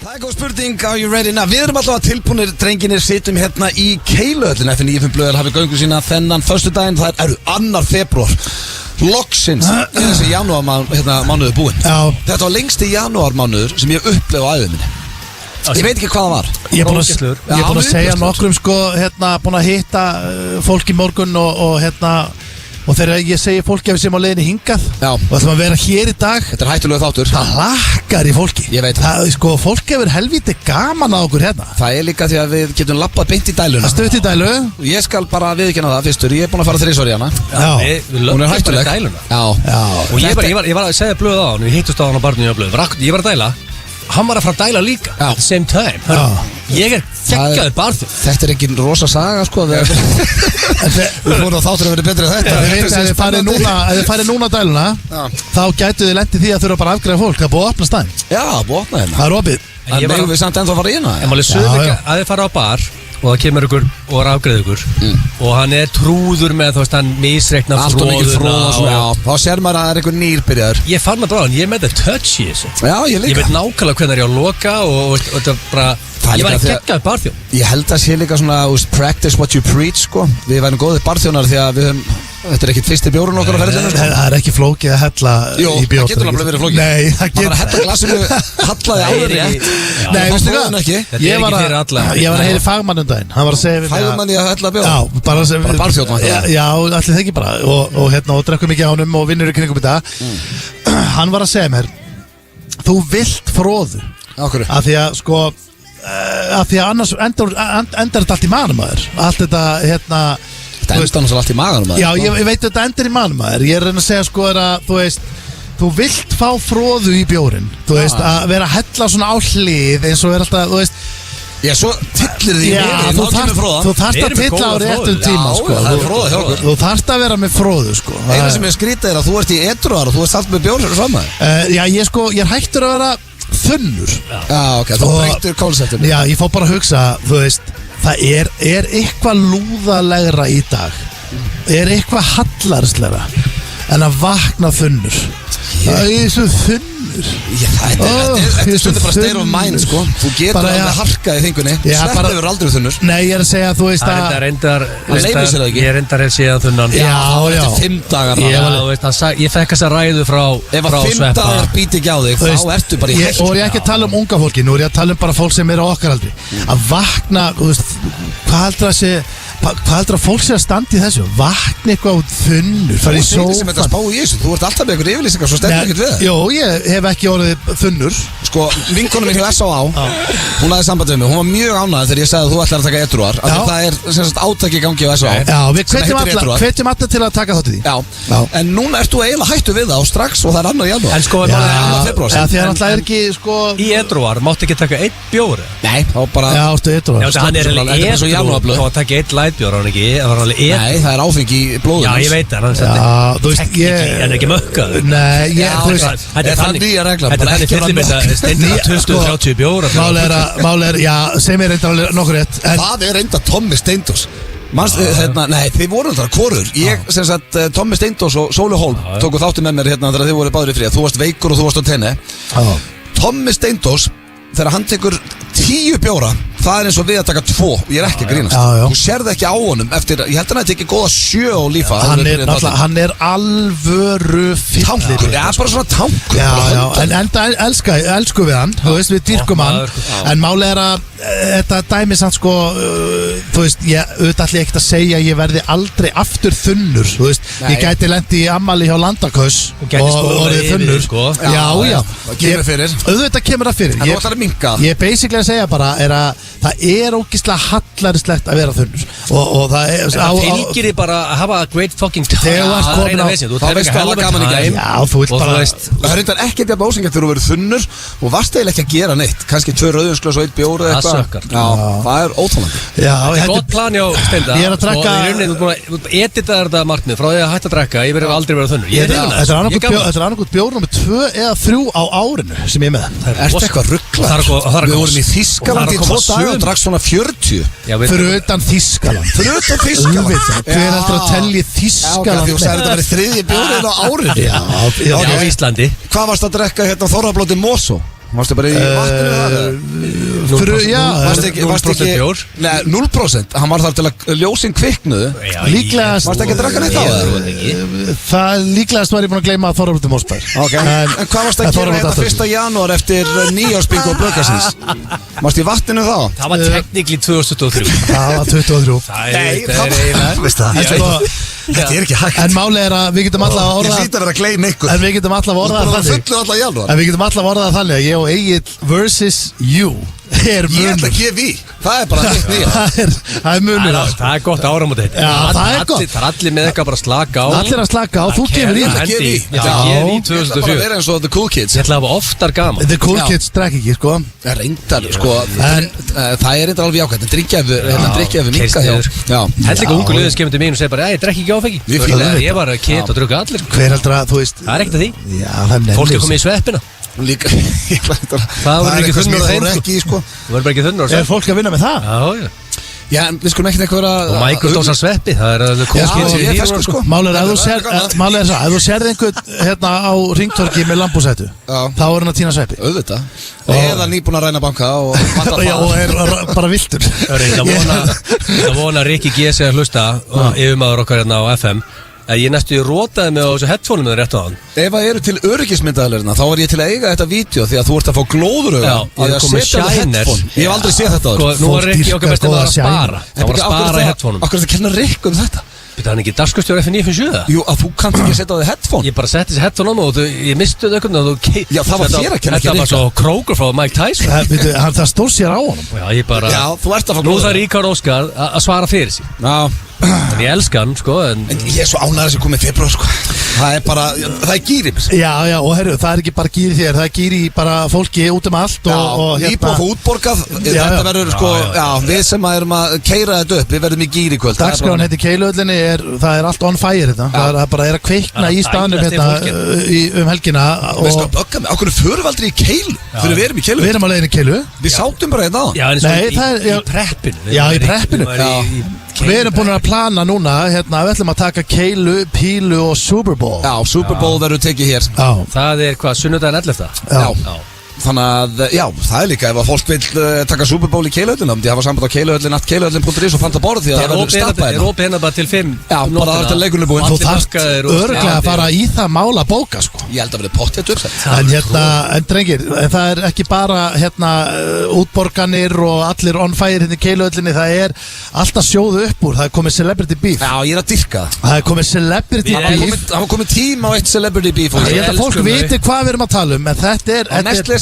Það góð spurning, are you ready now? Við erum alltaf tilbúinir, drengirnir, sittum hérna í Keiluhöllin F95 blöðar hafi göngu sína þennan föstudaginn, það eru 2. febrúar. Loksins þessi janúarmánuður búinn. Þetta var lengsti janúarmánuður sem ég upplifði á ævi minni. Ég veit ekki hvað það var. Ég er búin að segja nokkrum sko, búin að hitta fólk í morgun og þegar ég segi fólki að við séum á leiðinni hingað og ætlum að vera hér í dag. Þetta hættulega þáttur. Það hlakkar í fólki. Ég veit það. Sko, fólk hefur helvíti gaman á okkur hérna. Það er líka því að við getum labbað beint í dæluna. Það stutt í dælu. Ég skal bara viðurkenna það fyrstur. Ég er búin að fara 3 svar í hana. Hún er hættuleg. Og ég var að segja blöð á hann. Við hittust á hann á barninu á blöð. Ég var að dæla. Hann var að fara að dæla líka at the same time. Ég er geggjaður barþjóð. Þetta er ekki rosa saga sko. Við fórum á þáttur að vera betri en þetta. Þið veit að þið farið núna á dæluna, þá gætu þið lendið því að þurfa bara að afgreiða fólk. Það er búið að opna staðinn. Já, búið að opna hérna. Það er opið. En megum við samt ennþá að fara í hérna. En máli sögleika að þið fara á bar og það kemur ykkur og er afgreið ykkur og hann er trúður með, þú veist, hann misreiknar fróðuna og þá sér maður að það er einhver nýrbyrjar. Ég fann það bara, ég er með það touch í þessu. Já, ég líka. Ég veit nákvæmlega hvernig ég á að loka og þetta bara, ég var geggjaður barþjón. Ég held að sé líka svona, practice what you preach, sko. Við værum góðir barþjónar því að við höfum, þetta er ekkit fyrsti bjórun okkur á ferðinu, sko. Það er ekki flókið að hella í bjór. Jú, það getur alveg verið flókið. Nei, það getur. Það var að hella glasinu, hallaði áður rétt. Nei, veistu hvað? Ég var að heyra fagmann daginn. Hann var að segja við mig fagmann í að hella bjór? Já, bara barþjóðn. Já, allir það ekki bara. Og drekkum mikið á honum og vinnur í kringum í dag. Hann var að segja mér, þú vilt fróðu. Af því að, sko, af því að annars endar þetta allt í manum aður. Allt þetta, þetta endar náttúrulega allt í maganum aður. Já, ég veit að þetta endar í manum aður. Ég er að segja, sko, að, þú veist, þú vilt fá fróðu í bjórin. Þú veist, að vera að hella svona á hlið eins og vera alltaf, þú veist. Já, svo tyllir því mér. Þú þarft að tylla á réttum tíma, sko. Það er fróða hjá okkur. Þú þarft að vera með fróðu, sko. Eina sem ég skrýta er að þú ert í edruar og þú ert allt með bjór fram að þér. Já, ég er hættur að vera þunnur. Já, ok, þú breytir konseptinu. Já, ég fór bara að hugsa, þú veist, það er eitthvað lúðalegra í dag. Er eitthvað hallarslegra en að vakna þunnur. Það er svo þunnur. Þetta er stundið bara state of mind, sko. Þú getur alveg harkað í þingunni. Sleppið hefur aldrei þunnur. Nei, ég er að segja að þú veist að ég reyndar að segja þunnan. Já, eftir 5 dagar. Ég fekk þessa ræðu frá Sveppa. Ef að 5 dagar býti ekki á þig, þá ertu bara í hætt. Og ég er ekki að tala um unga fólki, nú er ég að tala um bara fólk sem er á okkar aldri. Að vakna, þú veist, hvað heldur að fólk sé að standa í þessu? Vakna eitthvað út þunnur, fara í sófan. Þú er sem þetta spá í þessu, þú ert alltaf með einhver yfirlýsingar svo stendur ekkert við það. Jó, ég hef ekki orðið þunnur. Sko, vinkonum mín hjá S.A.A. Hún hafði samband við mig, hún var mjög ánægð þegar ég sagði að þú ætlar að taka edruar. Það er sem sagt átaki í gangi á S.A.A. Já, við hvetjum alla til að taka þátt í því. Já, en núna ert þú eiginlega hættu við það strax og það er 2. janúar. En sko, því að það er ekki, sko í edruar, máttu ekki taka 1 bjór? Nei, þá bara Já, áttu edruar. Já, hann er edruar, þá taka 1 lightbjór, hann ekki, það var alveg edruar. Nei, það er áfengi í blóðum. Já, ég veit það, hann er ekki mökkaður. Nei, þú veist, þetta er nýja regla. Þetta er fyllir Steindur 20-30 bjóra. Máli er, já, sem er reynda nokkur rétt. Það er reynda Tommi Steindós. Nei, þið voru alltaf hvorur. Ég, sem sagt, Tommi Steindós og Sóli Hólm tóku þátti með mér hérna þegar þið voru báðir í frí. Þú varst veikur og þú varst á tenni. Tommi Steindós, þegar hann tekur 10 bjóra, það er eins og við að taka 2. Ég er ekki að grínast. Þú sérði ekki á honum eftir, ég held að hann tekið góða 7 á lífa. Hann er alvöru fyllir. Já, bara svona tankur. Já, en enda elsku við hann. Þú veist, við dýrkum hann. En máli er að þetta dæmi samt, sko, þú veist, auðvitað ætla ég ekkert að segja að ég verði aldrei aftur þunnur. Þú veist, ég gæti lendi í ammali hjá Landaköss og orðið þunnur. Já. Auðvitað kemur það fyrir. Ég basically að segja bara er að það er ógeðslega hallarslegt að vera þunnur og það fylgir þið bara að hafa great fucking time. Þegar þú ert komin á þá veistu að það gaman í gæm. Já, þú vilt bara það er reyndar ekkert jafn ósengjart þegar þú verður þunnur og varst eiginlega ekki að gera neitt. Kannski 2 rauðvínsglas og 1 bjór eða eitthvað. Já, það er óþolandi. Gott plan hjá Steinda. Ég er að drekka. Þú edita þetta markmið frá því að hætta að drekka. Ég verði aldrei verið þunnur. Þetta er annarkot bjór nummer 2 eða 3 á árinu sem ég er með. Ertu eitthvað ruglað? Við vorum í Þýskalandi í 2 daga og drakk svona 40. Fyrir utan Þýskaland. Hver heldur að telli Þýskaland? Þú sagði þetta verið 3. bjórið á árinu. Já, Íslandi. Hvað varst að drekka hérna Þorrablóti Mosó? Varstu bara í vatninu þar? Varst ekki Nei, 0%. Hann var þar til að ljósin kviknuðu. Líklegast Varst ekki að drakka neitt á það? Það líklegast var ég búin að gleyma að Þorvaldur Mósberg. En hvað varst að gera þetta 1. janúar eftir nýjársbingo og blöðgarsins? Varst í vatninu þá? Það var teknikli 2023. Það var 23. Þetta ekki hægt. En máli að við getum alla að orða Ég hlýt að vera að gleyma ykkur. En við getum alla að orða þannig að ég og Egill versus you Ég ætla að gefa í. Það er bara neitt nýja. Það er munur. Það er gott áramót þetta. Já, það er gott. Það er allir með eitthvað bara slaka á. Allir að slaka á, þú gefur í. Ég ætla að gefa í. Ég ætla að gefa í 2004. Það bara vera eins og The Cool Kids. Ég ætla að hafa oftar gaman. The Cool Kids drekk ekki, sko. Það er reyndar, sko. Það er reyndar alveg jákvæmt. Drikkjaðu minka hjá. Held líka ungu liðis kemur til mín og segir bara, ég drekk ekki áfengi. Ég var kit og drukka allir. Hver heldur að, þú veist. Það er ekkert að því. Já, það er Fólk er komið í sveppina. Líka Það verður ekki þunnur á þeim, sko. Það verður bara ekki þunnur á Er fólk að vinna með það? Já. Já, en við skulum ekkert eitthvað Og Michael dósar sveppi, það er ég er feskur, sko. Málið er að þú sérði einhvern hérna á ringtorki með lambúsætu, þá er hann að týna sveppi. Auðvitað Eða nýbúin að ræna banka og og er bara viltur. Það vona Rikki G. sé að hlusta og yfirmaður okkar hérna á FM Ég næstu rótaði mig á þessu headphone-um með rétt á hann. Ef það eru til öryggismyndaðalegirna þá var ég til að eiga þetta vídeo því að þú ert að fá glóðurauga að setja á headphone. Ég hef aldrei séð þetta áður. Nú var Rikki okkar bestið að spara. Það var að spara í headphone-um. Akkur er það að kenna Rikk þetta? Þetta er hann ekki dagskustjóri F957? Jú, að þú kannt ekki að setja á þig headphone. Ég bara setti þessi headphone á mig og ég mistu þau einhvern veginn. Já, það var þér að kenna ekki Rikka. Þetta var svo Kroger frá Mike Tyson. Það stóð sér á honum. Já, ég bara... Já, þú ert að fá Nú þarf Ríkard Óskar að svara fyrir sig. Já. En ég elska hann, sko. En ég er svo ánægður sem komið februar, sko. Það er bara, það er gýri. Já, og herru, það er ekki bara gýri þér, það er gýri bara fólki út allt og íbúið og útborgað. Þetta verður, sko, við sem erum að keyra þetta upp, við verðum í gýri kvöld. Dagskráin heiti Keiluhöllinni, það er allt on fire þetta. Það er bara að kveikna í staðnum hérna helgina. Veistu að bögga mig, okkur förum aldrei í Keilu, fyrir við erum í Keilu. Við erum á leiðinni í Keilu. Við sátum bara hérna á. Í preppinu. Já, í preppinu. Við erum búin að plana núna, hérna, við ætlum að taka Keilu, Pílu og Super Bowl. Já, Super Bowl verður tekið hér. Það er hvað, sunnudaginn 11. Já. Þannig að, já, það er líka ef að fólk vil taka Super Bowl í Keiluhöllina þá myndi ég hafa samband á keiluhöllin.is og fanta borð því að það verður stappa Er opið hérna bara til 5. Já, bara það er til leikunni búinn. Þú þarft örglega að fara í það mál að bóka, sko. Ég held að verði pottið uppsett. En drengir, það er ekki bara hérna útborganir og allir on fire hérna í Keiluhöllinni, það er alltaf sjóðu upp úr, það er komið celebrity beef. Já, ég er að dyrka það er komið celebrity beef. Það var komið tíma á eitt celebrity beef. Ég held að fólk viti hvað við erum að tala um, en þetta er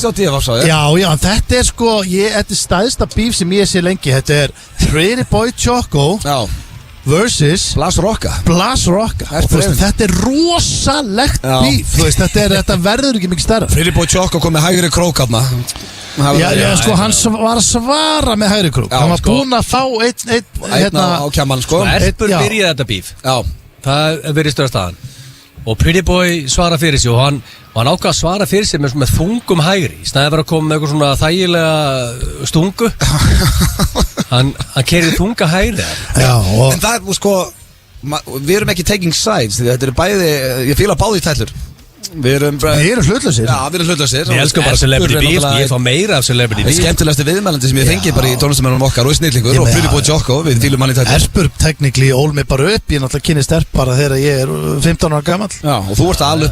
á DFF, sagði. Já, þetta er sko, þetta er stæðsta bíf sem ég sé lengi. Þetta er Pretty Boy Choco versus Blas Rocka. Þetta er rosalegt bíf. Þetta verður ekki mikið stærra. Pretty Boy Choco kom með hægri krók hérna. Já, sko, hann var að svara með hægri krók. Hann var búinn að fá einn á kjaman, sko. Erpur byrjaði þetta bíf. Já. Það verið stöða staðan. Og Pretty Boy svara fyrir sig og hann ákvað að svara fyrir sig með þungum hægri í staðið að koma með eitthvað svona þægilega stungu. Hann keyrði þunga hægri. En það er, sko, við erum ekki taking sides því þetta eru bæði, ég fíla báði tællur. Við erum hlutlausir. Já, við erum hlutlausir. Ég elskum bara celebrity beef, ég fá meira af celebrity beef. Skemmtilegasti viðmælandi sem ég fengið bara í tónlistamennunum okkar og í snillingur og Pretty Boy Choco, við fýlum hann í tættur. Erpur technically ól mig bara upp, ég náttúrulega kynnist Erp bara þegar ég er 15 ára gamall. Já, og þú ert að alveg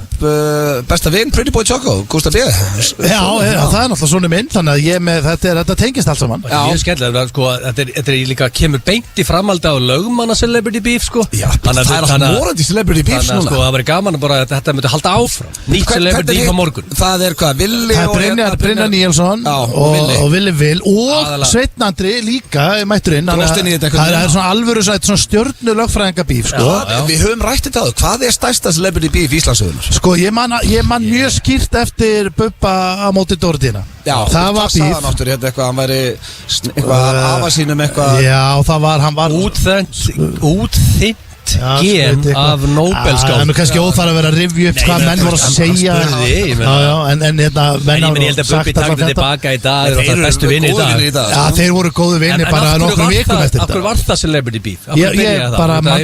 besta vinn Pretty Boy Choco, Gústa B. Já, það er náttúrulega svona minn, þannig að ég með þetta tengist allt saman. Ég er skemmtilega, sko, þetta er líka kemur beint í framhaldi á lögmanna celebrity beef, sko. Já, það er alltaf morandi celebrity beef núna. Sko, það væri gaman bara að þetta myndi halda áfram. Nýtt celebrity beef á morgun. Það er hvað, Villi og Brynjar Níelsson og Villi Vil og Sveinn Andri líka mættur inn. Það er svona alvöru svona stjörnu lögfræðinga beef, sko. Við höfum rætt þetta á þau, hvað er stærsta celebrity beef í Íslandssögunar? Sko, ég man mjög skýrt eftir Bubba á móti Dórdína. Já, það var beef. Hann áttur hérna eitthvað, hann væri eitthvað afa sínum eitthvað. Já, hann var útþynnt gen af Nobelskáld. Það er nú kannski óþarf að vera að rifja upp hvað menn voru að segja. En ég held að Bubbi takti tilbaka í dag. Þeir eru bestu vinni í dag. Já, þeir voru góðu vinni bara nokkrum vikum eftir þetta. Af hverju var það celebrity beef? Ég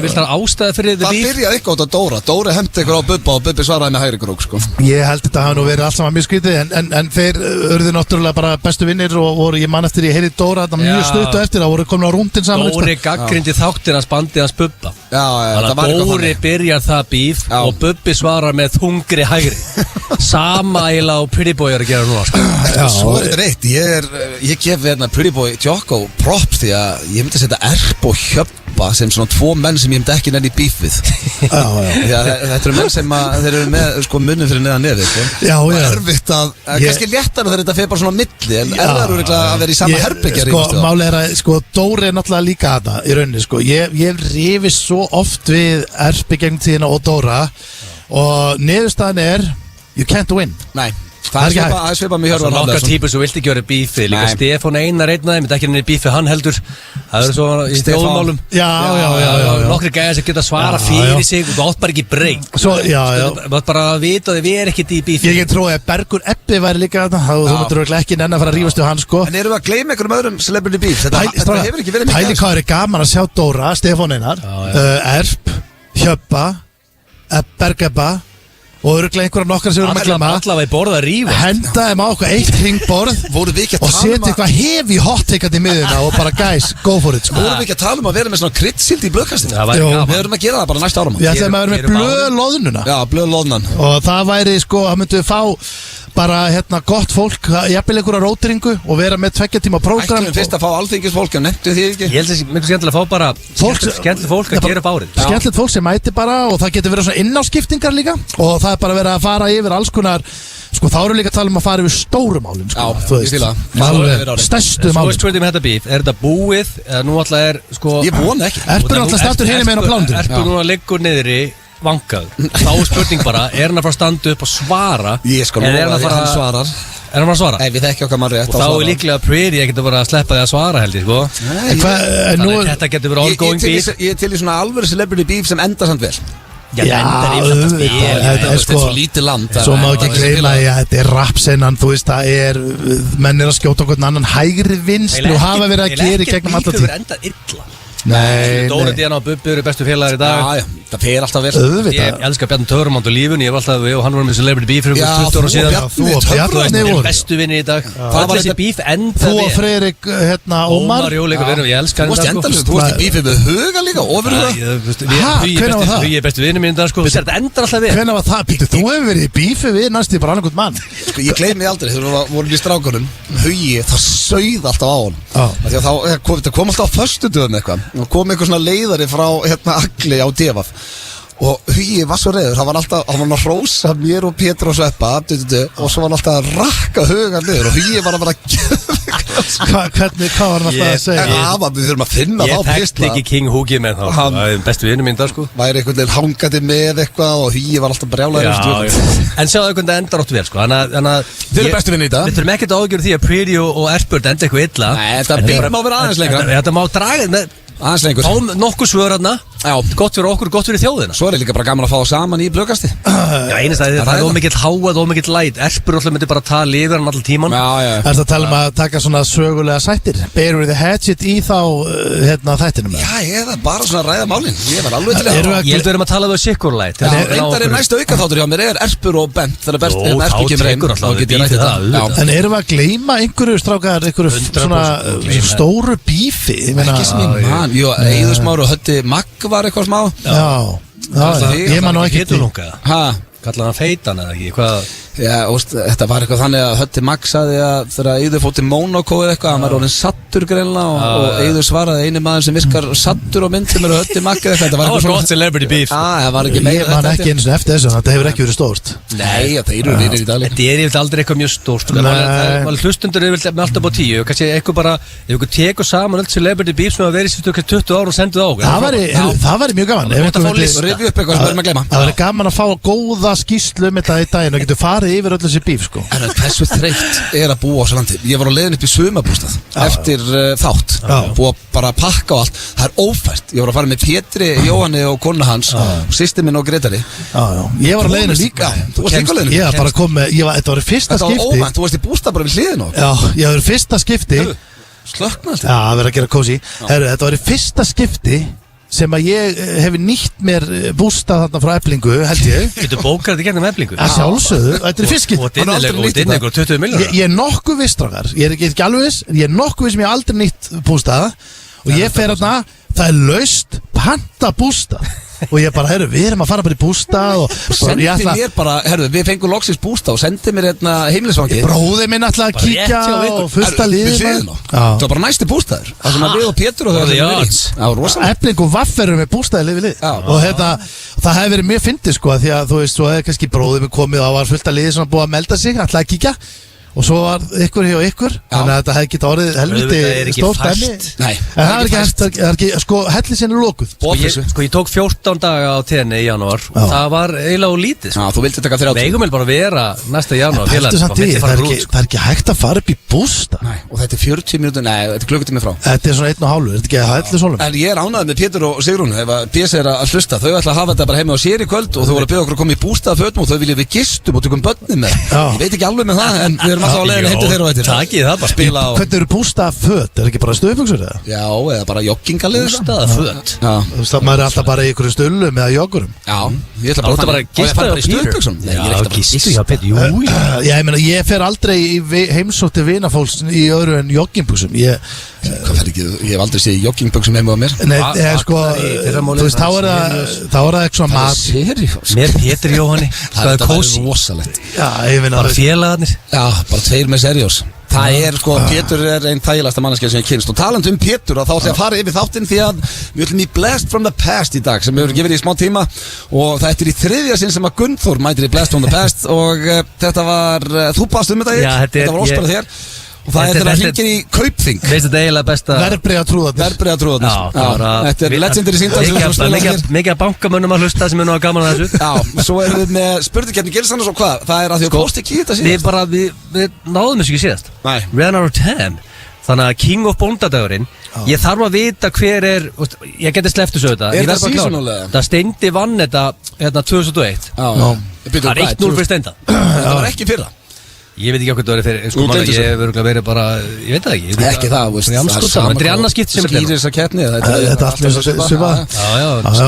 vil það ástæða fyrir þetta beef. Það byrjaði eitthvað á Dóra. Dóri hemdi ykkur á Bubba og Bubbi svaraði með hægri krók sko. Ég held þetta hafa nú verið allt saman mjög skrítið en þeir urðu náttúrulega bara bestu vinnir og voru, ég man eftir ég heyri Dóra þetta mjög stuttu eftir, það voru komin á rúndin saman. Dóri gaggrindi þáttir hans bandið hans Bubba. Þannig að Dóri byrjar það beef og Bubbi svarar með þungri hægri. Sama eiginlega og Pretty Boy er að gera núna sko. Svo er þetta reitt, ég gef Pretty Boy Jocko props því að ég myndi að setja Erp og Hjöppa sem svona tvo menn sem ég myndi ekki nenni beef við. Þetta eru menn sem þeir eru með sko munnum fyrir neðan nefið sko. Og erfitt að kannski léttar þegar þetta fer bara svona á milli en erðar að vera í sama herbyggjar. Sko máli er að sko Dóri er náttúrulega líka þarna í rauninni sko. Ég rifist svo oft við Erpi gegn tíðina og Dóra og niðurstaðan er you can't win. Nei. Það er svipað með Hjörvar Hafleðsson. Nokkar típur sem vilt ekki vera bífið. Líka Stefán Einar einnaði, myndi ekki henni bífið hann heldur. Það eru svo í þjóðmálum. Já. Nokkri gæðar sem geta svara fyrir sig og það átt bara ekki breyk. Það átt bara að vita að þið er ekkert í bífið. Ég trúi að Bergur Ebbi væri líka þarna. Þú myndir ekki nenni að fara að rífast við hann sko. En erum við að gleyma einhverjum öðrum celebrity beef? Þetta hefur ekki verið mikið. Pæli hvað er gaman að sjá Dóra, Stefán Einar, Erp, Hjöppa, Bergur Ebba og öruglega einhverjum nokkar sem við erum að glemma allavega í borð að rífa henda þeim á eitthvað eitt hringborð og setja eitthvað heavy hot take í miðuna og bara guys, go for it sko. Vorum við ekki að tala um að vera með svona kryddsild í blöðkastinu? Við erum að gera það bara næsta áramót. Við ætlum að vera með blöðloðnuna. Já, blöðloðnan. Og það væri sko, það myndum við fá bara gott fólk, jafnvel einhverja róteringu og vera með 2 tíma prógram. Ætlum við fyrst að fá alþingisfólk, nefndu því ekki? Ég held að það sé miklu skemmtilega að fá bara skemmtilegt fólk að gera upp árið. Skemmtilegt fólk sem mæti bara og það getur verið svona innáskiptingar líka og það er bara verið að fara yfir alls konar, sko þá eru líka að tala um að fara yfir stóru málin sko. Já, ég fíla það. Stærstu málin. Svo spurði með þetta bíf, er þetta búið eða nú alltaf er sko Ég vona ekki. Erpur alltaf stattur hinum megin á plánunum. Erpur nú að liggur niðri vangaður. Þá er spurning bara, er hann að fara að standa upp og svara? Ég sko lofa því að hann svarar. Er hann að svara? Nei, við þekki okkar mann rétt. Og þá er líklega Pretty að geta bara að sleppa því að svara held ég sko. Þannig þetta getur verið ongoing beef. Ég er til í svona alvöru celebrity beef sem endar samt vel. Já, þetta er svo lítið land. Svo má ekki gleyma að þetta er rapsennan, þú veist, það er menn er að skjóta okkur annan hægri vinstri og hafa verið að gera í gegnum alltaf tíð. Nei, Dóri Díana og Bubbi eru bestu félagar í dag. Já, það fer alltaf vel. Ég elskar Bjarni Töframánd og lífun. Ég var alltaf við og hann var með celebrity beef fyrir 20 ára síðan. Þú og Bjarni voru bestu vinni í dag. Það var þessi beef enda Þú og Freyrik, Ómar. Jó, líka verið, ég elskar þetta. Þú varst í beefið með Huga líka, ofurhuga. Hugi er bestu vinni mín í dag, sko. Þetta endar alltaf við. Hvenær var það? Þú hefur verið í beefið við næstu bara annarkot mann. Ég gleymi aldrei þegar við vorum í strákunum. Hugi, það sauð alltaf á hann. Það kom alltaf á föstudöðum eitthvað. Og kom eitthvað svona leiðari frá Agli á Devaf og Hugi var svo reiður, hann var að hrósa mér og Pétur og Sveppa og svo var hann alltaf að rakka Huga niður og Hugi var að bara Hvernig, hvað var hann alltaf að segja? Við þurfum að finna þá pistla. Ég þekkti ekki King Hugi með þá, það er bestu vinnu mín það sko. Væri einhvern veginn hangandi með eitthvað og Hugi var alltaf brjálaður. En sjáðu einhvern veginn endar ótt vel sko. Þið eru bestu vinnu í dag. Við þurfum ekkert að ágjöra því að Pretty og Erpur enda eitthvað illa. Nei, þetta má vera aðeins lengra. Þetta má draga með aðeins lengur. Fáum nokkuð svör þarna. Gott fyrir okkur, gott fyrir þjóðina. Svo er líka bara gaman að fá saman í blöðkasti. Já, einastæði, það er ómikill háað, ómikill læt. Erpur alltaf myndi bara tala yfir hann allir tíman. Er það að tala um að taka svona sögulega sættir? Bury the hatchet í þá þættinum? Já, ég er bara svona að ræða málin. Ég var alveg til að ég held að við erum að tala um sikkur læt. Reyndar er næsta aukaþáttur hjá mér er Erpur og Bent. Það er best Erpur kemur einn og get ég rætt þetta. En erum við að gleyma einhverju strákar, einhverju svona stóru bífi? Ekki sem ég man. Jú, Eiður Smári og Höddi Magg var eitthvað smá. Já, ég man nú ekki Kallaði hann feitan eða ekki, hvað? Já, þetta var eitthvað þannig að Höddi Magg sagði að þegar Eiður fótt í Mónakó eða eitthvað, hann var orðinn sattur greinlega og Eiður svaraði eini maður sem virkar sattur á myndum er Höddi Magg eða eitthvað. Það var gott celebrity beef. Það var ekki meira. Ég man ekki eins og eftir þessu, þetta hefur ekki verið stórt. Nei, það eru vinir í dali. Þetta er yfirlega aldrei eitthvað mjög stórt. Hlustundur er yfirlega með alltaf bá 10. Kannski eitthvað bara, ef ykkur tekur saman öll celebrity beef sem hafa verið síðustu 20 ára og sendu það á. Það væri mjög gaman. Það væri gaman að fá góða skýrslu um þetta í daginn og getur farið farið yfir öll þessi bíf sko. En hversu þreytt að búa á þessu landi. Ég var á leiðin upp í sumarbústað eftir þátt, búið að bara pakka á allt. Það ófært, ég var að fara með Pétri, Jóhanni og konu hans og systir minn og Grétari. Ég var á leiðinu líka. Þú varst líka á leiðinu? Ég var bara að koma með, þetta var í fyrsta skipti. Þetta var óvænt, þú varst í bústað bara við hliðina á. Já, ég var í fyrsta skipti. Slöknast. Já, það verður að gera kósi. Þetta var í fyrsta skipti sem að ég hef nýtt mér bústað þarna frá Eflingu, held ég. Getur bókar þetta gegnum Eflingu? Að sjálfsögðu, þetta er fyrst skipti. Og dinnilegur 20 miljónar. Ég er nokkuð viss, strákar. Ég er ekki alveg viss, ég er nokkuð viss sem ég hef aldrei nýtt bústaða. Og ég fer þarna, það er laust panta bústað. Og ég bara, við erum að fara bara í bústað og sendi mér bara, við fengum loksins bústað og sendi mér heimilisvangi. Bróði minn ætlaði að kíkja og fullta liðin. Það var bara næsti bústaður. Það sem að við og Pétur og þau Efling og Vafferum er bústaði liðið lið. Og það hefði verið mjög fyndið sko, því að þú veist, svo hefði kannski bróði minn komið og var fullta liðið sem búið að melda sig, ætlaði að kíkja. Og svo var ykkur hjá ykkur. Þannig að þetta hefði getið orðið helviti stórt dæmi. Nei, en það er ekki, sko, hellisinn er lokuð. Sko, ég tók 14 daga á tenni í janúar og það var eiginlega og lítið. Já, þú vildi taka 30. Við eigum bara að vera næsta janúar. Það er ekki hægt að fara upp í bústað. Nei, og þetta er 40 mínútur, þetta er klukkutími frá. Þetta er svona 1,5, þetta ekki að hellu svolum. En ég er ánægður með Pétur og Sigrún, ef að PS er að hlusta, þau ætla að hafa þetta bara heima á sér í kvöld og þau voru að biðja okkur að koma í bústaðafötum og þau vilja við gistum og tökum börnin með. Ég veit ekki alveg með það, en við erum alltaf á leiðinni heim til þeirra og þetta. Takið það bara spila á. Hvernig eru bústaðaföt? Er ekki bara stuðbuxur eða? Já, eða bara joggingalið. Bústaðaföt. Þú veist að maður er alltaf bara í einhverju stullum eða joggurum. Já, ég ætla bara að gista í stuðbuxum. Ég fer aldrei í heimsótti vinafólks í öðru en joggingbuxum. Ég hef aldrei séð joggingbuxum heima á mér. Nei, sko, þú veist, þá er það eitthvað svona mat. Mér Pétur Jóhanni, það er kósi. Rosalegt. Bara félagarnir. Já, bara 2 með seriós. Það er sko, Pétur er einn þægilegasta manneskja sem ég kynst. Og talandi Pétur, þá ætla ég að fara yfir þáttinn því að við ætlum í Blast from the Past í dag sem við hefur gefið í smá tíma og það er í 3. sinn sem að Gunnþór mætir í Blast from the Past og þetta var, þú baðst þetta þetta var ósparað þér og það er þegar að hringir í Kaupþing. Veist þetta eiginlega besta Verðbréfatrúðarnir. Þetta er legendary síndar mikið að bankamönnum að hlusta sem er nú að gaman að þessu. Já, svo erum við með spurningkeppni gerist annars og hvað? Það er að því að posti ekki þetta síðast. Við náðum þessu ekki síðast. Nei. Ran out of time. Þannig að King of Bóndadagurinn, ég þarf að vita hver er, ég geti sleppt þessu þetta. Er þetta seasonal? Það Steindi vann þetta 2001. Það er 1-0 fyrir Steinda. Þetta var ekki fyrra. Ég veit ekki okkur það verið fyrir, sko mann, ég hef verið bara, ég veit það ekki. Ekki það, veist. Það er annað skipt sem er skýrir þess að keppni. Þetta er allir svipað.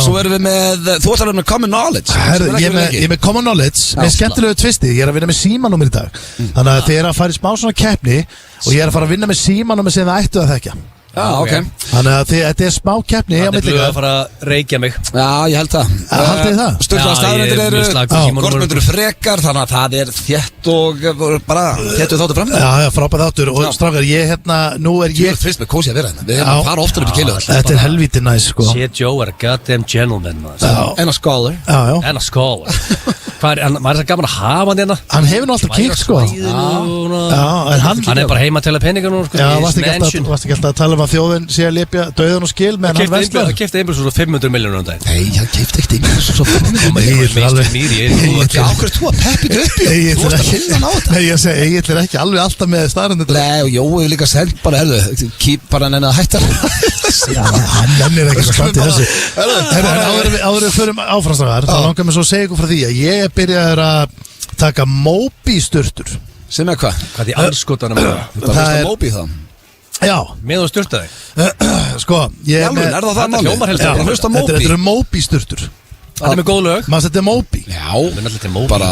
Svo erum við með, þú ætlar að vera með Common Knowledge. Ég er með Common Knowledge, með skemmtilegu tvisti, ég er að vinna með símanúmer í dag. Þannig að þið er að fara í smá svona keppni og ég er að fara að vinna með símanúmer sem það ættu að þekkja. Já, ok. Þannig að þetta er smá keppni. Það er blöð að fara að reykja mig. Já, ég held það. Haldið þið það? Sturlaða staðrendir eru, kortmyndur frekar, þannig að það er þétt og bara þéttu þáttur fram. Já, frábæð þáttur og strákar, nú er ég... Þú ert fyrst með kósi að vera hérna. Við erum að fara oftar upp í Keiluhöll. Þetta er helvítið næs, sko. Shit Joe er a goddamn gentleman. En a scholar. En a scholar. Maður er það gaman að hafa hann hérna. Hann hefur nú alltaf kíkt, sko. Hann er bara heima til að peninga nú, sko. Já, varst ekki alltaf að tala um að þjóðin sé að lepja dauðan og skil meðan hann verslar. Það kefti einhvers og 500 miljónur á dag. Nei, það kefti ekkert einhvers og 500 miljónur. Ákveður þú að peppi þetta upp í? Þú varst að kynna á þetta. Nei, ég segi, Egill er ekki alveg alltaf með staðrendir. Nei, og Jói er líka sendt bara, keep bara nenni að hætta. Já, hann nennir ekki svo slant í þessu. Áður við förum áframstráðar, þá langar mér svo að segja ykkur frá því að ég byrjaði að taka Mobi-sturtur. Sem er hvað? Hvað í anskotanum er það? Þú veist að Mobi það? Já. Með og styrta þig? Sko, ég er með... Er það það máli? Þetta eru Mobi-sturtur. Það er með góð lög. Maður þetta er Mobi. Já, bara...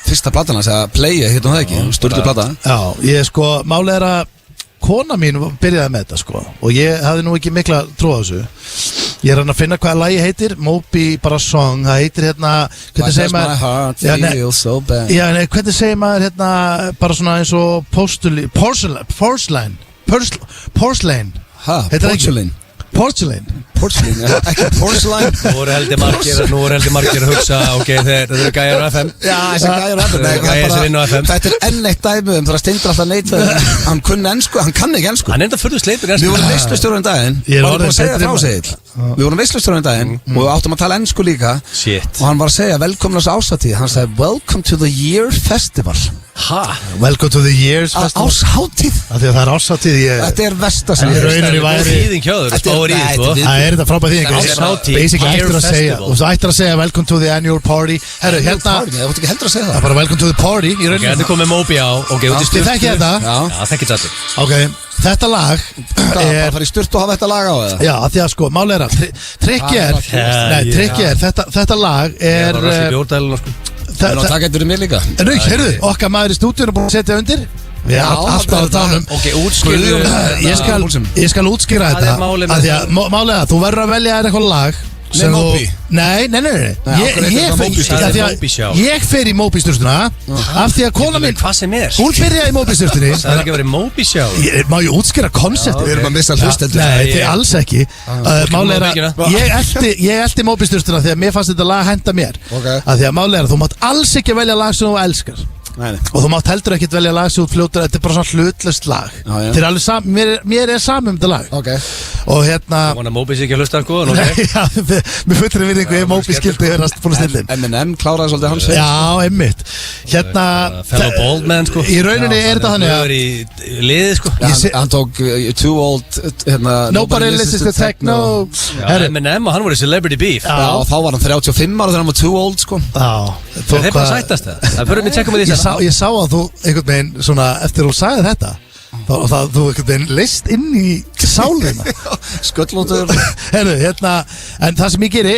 Fyrsta platan að segja Playa, hittum það ekki? Sturtu plata. Já, ég sko, máli er að kona mín byrjaði með þetta sko og ég hafði nú ekki mikla trú á þessu. Ég er að finna hvaða lagi heitir, Mobi bara song, það heitir hérna, hvernig segir maður? My heart feels so bad. Já, nei, hvernig segir maður hérna, bara svona eins og porcelain. Ha, porcelain. Porcelain, ekki porcelain. Nú eru heldur margir að hugsa, ok, þetta eru gæjar á FM. Já, þessi gæjar á FM. Gæjar sem vinna á FM. Þetta er enn eitt dæmi það Steindur alltaf neitað. Hann kunni ensku, hann kann ekki ensku. Hann enda furðu sleipur ensku. Við vorum veislustjóra daginn. Ég er bara að segja frá Segill Við vorum veislustur um daginn og við áttum að tala ensku líka. Shit. Og hann var að segja velkomnast ásatíð. Hann sagði welcome to the year festival. Welcome to the years festival. Ásatíð? Því að það þetta er versta sem Það rauninni væri. þýðing hjá þér, spáir í því, sko. Það þetta frábæð þýðing. Ásatíð, Basically year ættir að segja. festival. Og þú ættir að segja welcome to the annual party. Herru, hérna. Það vart ekki heldur að segja Það það. er bara welcome to the party í rauninni. Hérna komið Moby á, ok, út í Þið styrtu. þekkið þetta? Já, þekkið þetta. Ok, þetta lag Bara er fara í sturt og hafa þetta lag á eða? Já, af því að sko, máli er að trikkið er þetta lag Ég er var að rassi bjórdæluna, sko. En á takk eitthvað mér líka. Nú, heyrðu, okkar maður í stúdíu er búin að setja undir. Við erum alltaf að tala um. Ok, útskýrðu. Ég skal útskýra Hvað er þetta. málið með Af því að málið er að þú verður að velja þér eitthvað lag sem þú- Moby? Nei. Af hverju er þetta Moby sturtu? Af því að Moby show. Ég fer í Moby styrstuna af því að kona mín, Hvað sem er. hún byrjaði í Moby styrstunni. Það er ekki verið Moby show. Má ég útskýra konseptið? Við erum að missa hlustendur. Nei, þið alls ekki. Málið er Moby-kina. að ég elti Moby styrstuna því að mér fannst þetta lag henda mér. Ok. Af því að málið er að þú mátt alls ekki velja lag sem þú elskar. Nei. Og þú mátt heldur ekkert velja lag sem þú fljótur. Þetta er bara svona hlutlust lag. Já, já. Þeir eru alveg mér er saman þetta lag. Ok. Og hérna Vona Moby sé ekki að hlusta, sko, en Nei, ok. já, mér fullri virðingu ef Moby skildi hörast búin að stilla M&M kláraði svolítið hans veginn. Já, einmitt. Hérna Fellow bald man, sko. Í rauninni er þetta þannig að Það er í liði, sko. Já, hann tók Too Old hérna, Nobody listens to techno. Herru, M&M og hann voru celebrity beef. Já. Já, og þá var hann 35 ára þegar hann var Too Old sko. Já, Er þeir bara sættast það? Það fyrir mig að tjekka með því sem. Ég sá að þú einhvern veginn svona eftir þú sagði þetta þá þú einhvern veginn leist inn í sálina. Sköllóttur. Herru, hérna en það sem ég geri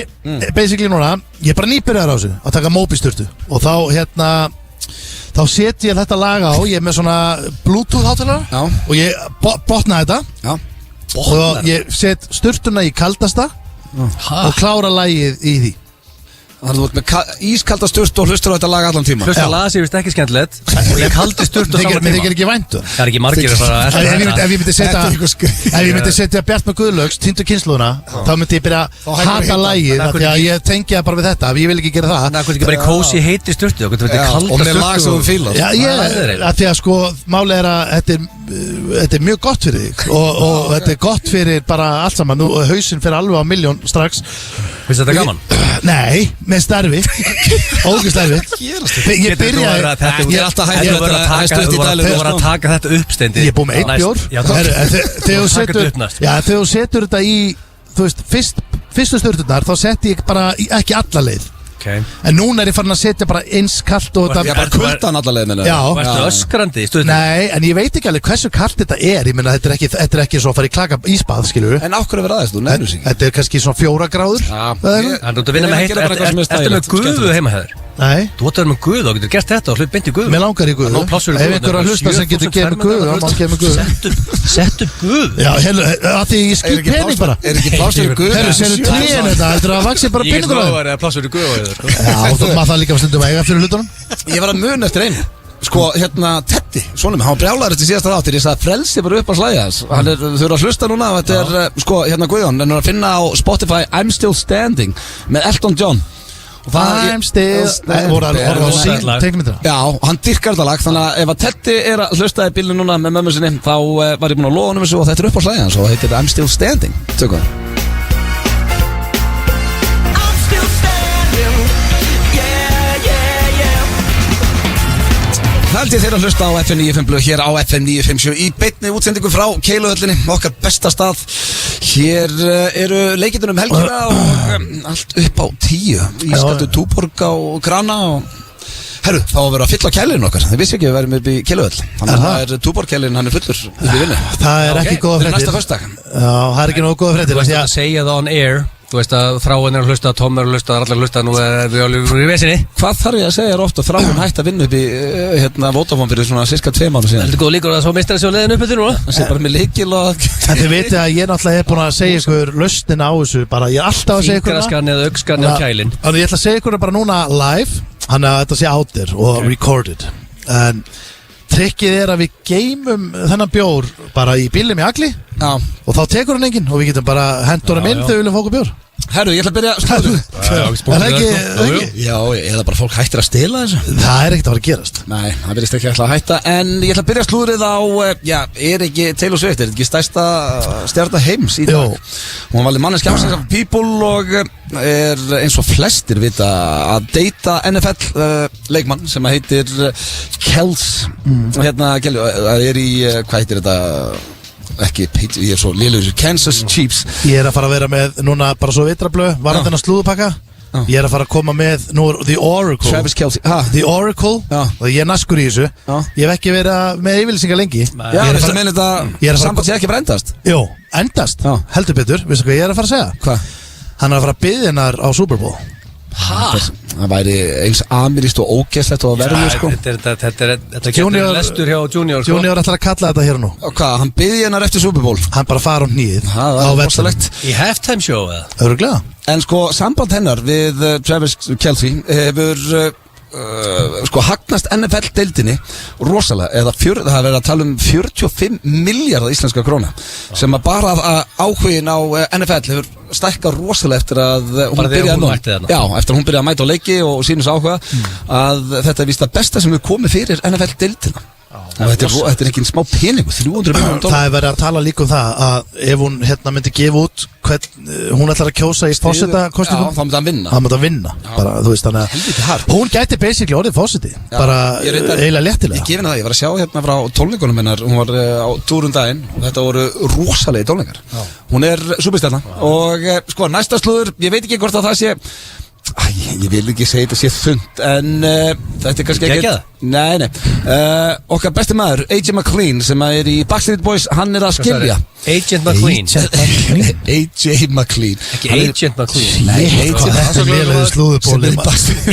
basically núna, ég er bara nýbyrjar á þessu að taka Moby sturtu og þá hérna þá seti ég þetta lag á, ég er með svona Bluetooth hátalara Já. og ég botna þetta Já. og ég set sturtuna í kaldasta og klára lagið í því. Þannig að þú ert með ískalda sturt og hlustur á þetta lag allan tíma. Hlusta Já. lag sér vist ekki skemmtilegt og ég kaldi sturt á saman Mér tíma. þykir ekki væntu. Það er ekki margir að fara að Ef ég myndi setja Þetta er eitthvað skrýtið. Ef ég myndi setja Bjart með Guðlaugs týndu kynslúðuna þá myndi ég byrja Þá að hættir hata að hitta. lagið En af af því að ég tengi það bara við þetta ég vil ekki gera það. Það er ekki bara í kósi heiti sturtu. Það er Já, kalda og með lag sem þú fílar. Já, Það er eiginlega. af því að sko málið er að þetta er mjög gott fyrir þig og þetta er gott fyrir bara allt saman og hausinn fyrir alveg á milljón strax. Finnst þetta gaman? Nei, með starfi ógeðslega erfitt. Ég byrjaði Ég er alltaf hættur Þú voru þetta að stutt í dælunum, taka sko. þetta upp, Steindi. Ég er búið með einn bjór. Já, Herru, en þegar þú Taka þetta setur upp næst. Já, þegar þú setur þetta í þú veist, fyrstu sturturnar þá setti ég bara ekki alla leið. Ok. En núna er ég farin að setja bara eins kalt og Ég þetta bara kuldan alla leiðinu. Já. Varstu öskrandi í sturtu? Nei, en ég veit ekki alveg hversu kalt þetta er. Ég meina þetta er ekki svo að fara í klaka ísbað, skilur En af hverju verið aðeins, þú nefnir sig ekki. Þetta er kannski svona 4 gráður Já. eða eitthvað. Þannig að þú vinna Ég með vil gera bara eitthvað sem er Ertu með stæðilegt, guðu skemmtilegt. heima hefur? Nei, Þú ætti að vera með guðu og getur gert þetta og hlut beint í guðu. mér langar í guðu. Nó pláss fyrir Ef guðu. einhver að hlusta sem getur gefið mig guðu, þá má hann gefa mig guðu. Sett upp guðu. Já, að því ég skil pening bara. Er ekki pláss fyrir guð? Herru, sérðu tríin þetta, heldur það að vaxi bara Ég er peningur á þeim? svo að pláss fyrir guðu. Já, og þú maður það líka stundum að eiga fyrir hlutunum. Ég var að muna eftir einu. Sko, hérna, Teddy, svona með, hann var brjálæður eftir síðasta þáttir. Ég sagði að frelsi bara upp á slæði hans. Þau eru að hlusta núna, þetta er, sko, hérna Guðjón, en er að finna á Spotify I'm Still Standing með Elton John. Og I'm still voru að horfa á sín teikmyndina. Já, og hann dyrkar þetta lag, þannig að ef að Teddy er að hlusta í bílinu núna með mömmu sinni, þá var ég búin að lofa honum þessu og þetta er upp á slæði hans og heitir I'm Still Standing. Tökum það. I'm still standing. Yeah, yeah, yeah. Það held ég þeirra að hlusta á FM 95 blöð hér á FM 957 í beinni útsendingu frá Keiluhöllinni, okkar besta stað. Hér eru leikindunum um helgina og allt upp á 10. Ískaldu Túborg á Grana og herru, þá að vera að fylla á kælirinn okkar. Þið vissi ekki að við værum upp í Keiluhöll. Þannig að það er Túborg-kælirinn, hann er fullur upp í vinnu. Það er ekki góða Fyrir fréttir. næsta föstudag. Já, það er ekki nógu góða fréttir. Þú af veist því að segja það on air. Þú veist að Þráin er að hlusta, Tom er að hlusta, allir að hlusta. Nú er við alveg í vesinni. Hvað þarf ég að segja ofta Þráin hægt að vinna upp í Vodafone fyrir svona cirka 2 mánu síðan? Heldur góð líkur að það svo mistar þessi á leiðinu upp til núna? Það sé bara með lykil og En þið veitir að ég náttúrulega er búin að segja ykkur lausnin á þessu, bara ég er alltaf að segja ykkur Fingraskarni eða augskarni á kælin. Þannig ég ætla að segja ykkur bara núna live, hann að þetta sé out there og recorded. En trikkið er að við geymum þennan bjór bara í bílum í Agli Já. Og þá tekur hann enginn og við getum bara hendur hann inn þegar við viljum fá okkur bjór. Herru, ég ætla að byrja slúðrið. Er það ekki? Já, eða bara fólk hættir að stela þessu. Það er ekkert að fara að gerast. Nei, það verðist ekki ætla að hætta. En ég ætla að byrja slúðrið á, er ekki Taylor Swift, er ekki stærsta stjarna heims í dag? Hún valið manneskja ársins af People og er eins og flestir vita að deyta NFL leikmann sem heitir Kels. Og hérna, það er í, hvað heitir þetta? Ekki, ég er svo liður Kansas Chiefs. Ég er að fara að vera með núna bara svo vitrablöð varðan þennan slúðupakka. Ég er að fara að koma með nú The Oracle. Travis Kelce. The Oracle. Og ég er naskur í þessu. Ég hef ekki verið með yfirlýsingar lengi. Já, þetta meina þetta samband sé ekki að endast. Jú, endast, heldur betur. Veistu hvað ég er að fara að segja? Hvað? Hann er að fara að biðja hennar á Super Bowl. Það væri eins amirist og ógeðslegt og að verður sko. Þetta getur lestur hjá Junior sko. Junior ætlar að kalla þetta hér og nú. Og hvað, hann biðji hennar eftir Super Bowl? Hann bara fara á hnýðið á vettalegt. Í halftime show eða? Öruglega. En sko, samband hennar við Travis Kelce hefur sko hagnast NFL-deildinni rosalega, eða það hefur verið að tala um 45 miljardar íslenska króna sem að bara áhugin á NFL hefur stækkað rosalega eftir að hún byrjaði eftir að hún byrjaði að mæta á leiki og sínus áhuga að þetta er víst það besta sem hefur komið fyrir NFL-deildina. Þetta er ekki en smá peningu, $300 million. Það er verið að tala líka um það að ef hún myndi gefa út hún ætlar að kjósa í forsetakosningum, þá myndi hann vinna. Það myndi að vinna bara, þú veist, þannig að hún gæti basically orðið forseti, bara eiginlega léttilega. Ég gefina það, ég var að sjá hérna frá tónleikunum hennar, hún var á túrum daginn og þetta voru rosalegi tónleikar. Hún er superstjarna og sko næsta slúður, ég veit ekki hvort að það sé ég vil ekki segja þetta sé þund en þetta er kannski ekki Nei okkar besti maður AJ McLean sem er í Backstreet Boys, hann er að skilja Agent McLean AJ McLean Ekki Agent McLean Nei, þetta er lélega slúðuból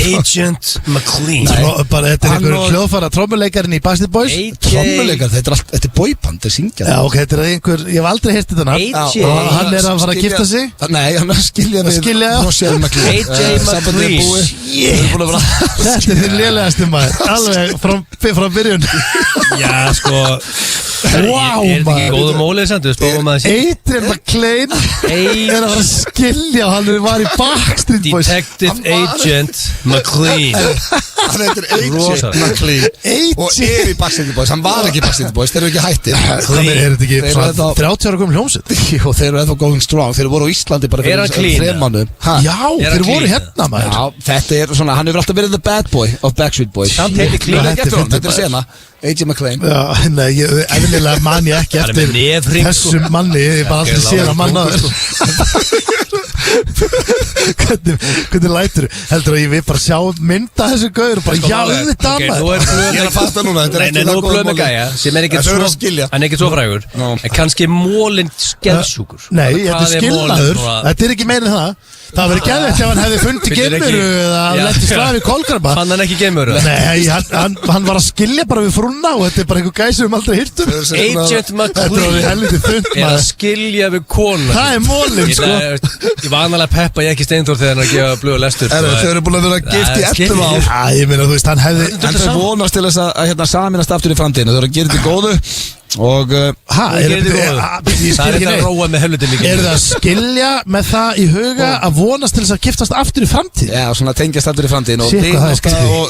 Agent McLean Þetta er einhver hljóðfæra trommuleikarinn í Backstreet Boys Trommuleikar, þetta er boyband, þetta er syngjað Já, ok, þetta er einhver, ég hef aldrei heyrt þetta nafn og hann er að fara að gifta sig Nei, hann er að skilja við Rochelle McLean AJ McLean Þetta er þinn lélegasti maður alveg frá byrjun Já, sko Wow, er þetta ekki góðum mólið samt? Adrian McLean er að fara að skilja og hann var í Backstreet Boys Detective Agent McLean Hann heitir AJ McLean og er í Backstreet Boys, hann var ekki í Backstreet Boys, þeir eru ekki hættir Þannig er þetta ekki 30 ára komið hljómsveit og þeir eru ennþá going strong, þeir voru á Íslandi bara fyrir 3 mánuðum Já, þeir voru hérna maður Já, þetta er svona, hann hefur alltaf verið the bad boy of Backstreet Boys Samt heitir Clean Þetta er sena, AJ McLean Já, nei, eðlilega man ég ekki eftir þessum manni, ég bara aldrei séð að mannaður Hvernig lætur heldur að ég vil bara sjá mynda þessu gaur og bara já, auðvitað maður Ég er að fatta núna, þetta er ekki það góð með gæja sem er ekkert svo frægur en kannski mólinn skellsjúkur Nei, þetta er skilnaður, þetta er ekki meira en það Það verið gæðið ef hann hefði fundið geimuru eða letti slafi í Kolkrabba Fann hann ekki geimuru? Nei, hann var að skilja bara við frúna og þetta er bara einhver gæð sem við aldrei hirtum Agent McLean er að skilja við konu Það er mólinn sko Ég var annarlega peppa ég ekki Steindór þegar hann að gefa blöðu lestur Þau eru búin að vera gift í 11 ár Já, ég meina þú veist, hann hefði En þau vonast til þess að saminast aftur í framtíðinu Þau eru að gera þetta góðu Og er þetta að róa með helviti líka Er það að skilja með það í huga að vonast til þess að giftast aftur í framtíð? Já, svona tengjast aftur í framtíðin og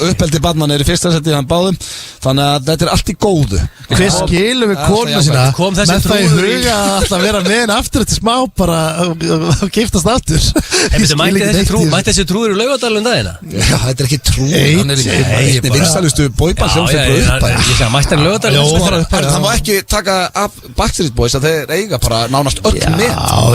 uppeldi barnan er í fyrsta seti hann báðum Þannig að þetta er allt í góðu Hver skilur við konuna sína með það í huga að alltaf vera með henni aftur eftir smá bara að giftast aftur Mætti þessi trúður í Laugardalum dagina? Já, þetta er ekki trúður Hann er ekki vinsalustu bóiband sem fyrir upp Mætti hann Laugardalum taka af Backstreet Boys að þeir eiga bara nánast öll með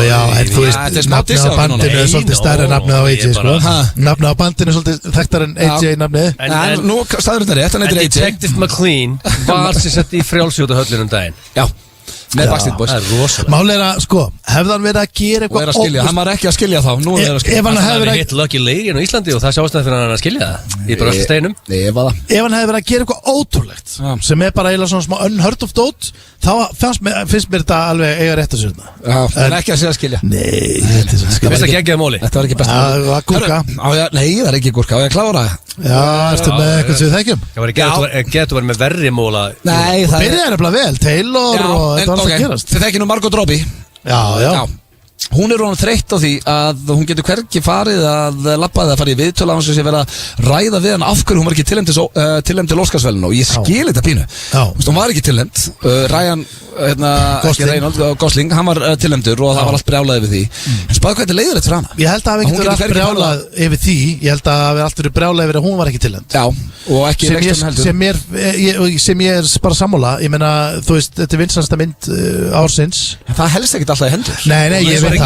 Já, en þú veist, nafnið á bandinu er svolítið stærri en nafnið á AJ sko Nafnið á bandinu er svolítið þekktar en AJ nafnið En nú staður þetta rétt, hann heitir AJ Detective McLean var sér sett í frjálsjóta höllunum daginn Já, með Backstreet Boys Það er rosalega Málið er að, sko, hefði hann verið að gera eitthvað Hann var ekki að skilja þá, nú er að skilja Ef hann hefði verið hitt Lucky Lady á Íslandi og það sé ástæðan fyrir hann að skilja það Í bara öll steinum Ef hann hefði verið að gera eitthvað ótrúlegt sem er bara eiginlega svona smá unheard of dót þá finnst mér þetta alveg eiga rétt að sérna En ekki að segja að skilja Nei, þetta er ekki að geða móli Þetta var ekki besta Gúrka Nei, það er ekki gúrka, á ég að klára Já, ertu með eitthvað sem við þekkjum? Það getur verið með verri móla. Nei, það Byrjaði nefnilega vel, Taylor og þetta var alltaf að gerast Þið þekki nú Margot Robbie Já Hún orðin þreytt á því að hún getur hvergi farið að labba eða farið í viðtölu á hans að sé verið að ræða við hann af hverju hún var ekki tilnefnd til Óskarsverðlauna og ég skil þetta pínu. Hún var ekki tilnefnd. Ryan Gosling, hann var tilnefndur og það var allt brjálaði við því. En spáðu hvað þetta er leiðilegt fyrir hana. Ég held að það hafi ekki brjálað yfir því. Ég held að það hafi allt verið brjálað yfir að hún var ekki tilnefnd. Já, og ekki leikstjórn heldur. Sem ég er bara sammála. Ég meina, þú veist, þetta er vinsælsta mynd ársins. Það helst ekkert alltaf í hendur. Nei, ég veit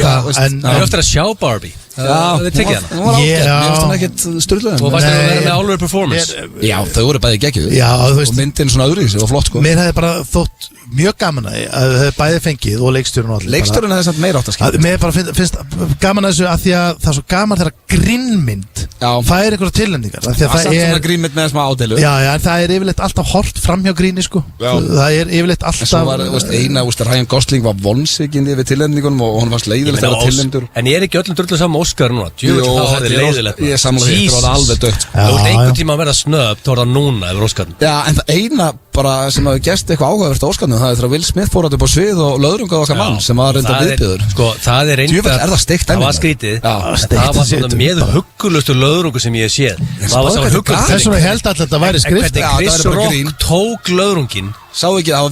það. Það er ofta að sjá Barbie. Það tekið hana. Hún var ágætt, mér finnst hún ekkert styrluðan. Og varst það að vera með alveg performance. Já, þau voru bæði geggjuð. Og myndin svona öðruvísi og flott sko. Mér hefði bara þótt mjög gaman að þau hefði bæði fengið og leikstjórun og allir. Leikstjórun hefði samt meira átt að skilja. Mér bara finnst gaman að þessu að því að það er svo gaman þegar grínmynd fær einhverja tilnefningar. Það er svona grínmynd með smá ádeilu. Já, en það er yfirleitt alltaf hort framhjá gríni sko. Það er yfirleitt alltaf. En svo var eina, Ryan Gosling var vonsvikinn yfir tilnefningunum og hún varst leiðilegt að vera tilnefndur. En ég er ekki öllum drullu saman Óskar núna. Það er leiðilegt. Ég samla því, það var alveg dögt. Þú ert einhvern tíma að verða snöpp, þá er það núna yfir Óskarnum. Já, en það eina bara sem hafi gerst eitthvað áhugavert á Óskarnum, það er þegar Will Smith fór upp á svið og löðrungað okkar mann sem var reynda viðbjöður. Sko, það er reynda. Er það steikt það var skrítið. Það var svona með huggulustu löðrungu sem ég hef séð. Það var svona huggulustu. Þess vegna ég held alltaf að þetta væri skrift. Chris Rock tók löðrungin. Sá ekki, það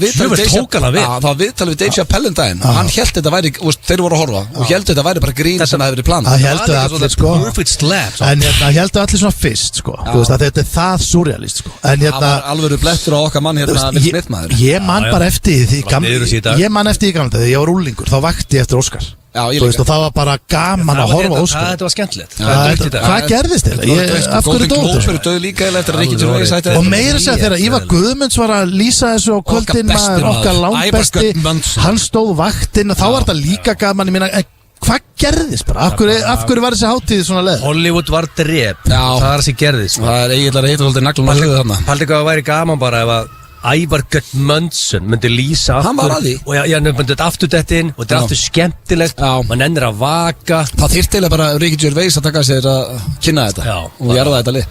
var viðtalið við Dave Chappelle daginn og hann held þetta væri, þeir voru að horfa og held þetta væri bara grín sem það hefði verið planað. Það heldur allir sko. Perfect slap. En það heldur allir svona fyrst sko. Þú veist að þetta er það surrealist sko. En það var alveg blettur á okkar mann hérna Will Smith maður. Ég man bara eftir því gamla þegar ég var úlingur, þá vakti ég eftir Óskar. Þú veist og það var bara gaman að horfa Óskar. Þetta var skemmtilegt. Hvað gerðist þetta? Af hverju dóttur? Og meira segja þegar Ívar Guðmunds var að lýsa þessu á kvöldin okkar langbesti, hann stóð vaktinn og þá var þetta líka gaman. Ég meina, hvað gerðist bara? Af hverju var þessi hátíð svona leið? Hollywood var drep. Það var þessi gerðist. Það er eiginlega heitur naglum að höfðu þarna. Paldi hvað það væri gaman bara ef að Ævar Gudmundsson myndi lýsa hann var að því og já, myndi þetta aftur dett inn og þetta er aftur skemmtilegt mann ennir að vaka það þyrftilega bara Ricky Gervais að taka sér að kynna þetta og gera þetta lið.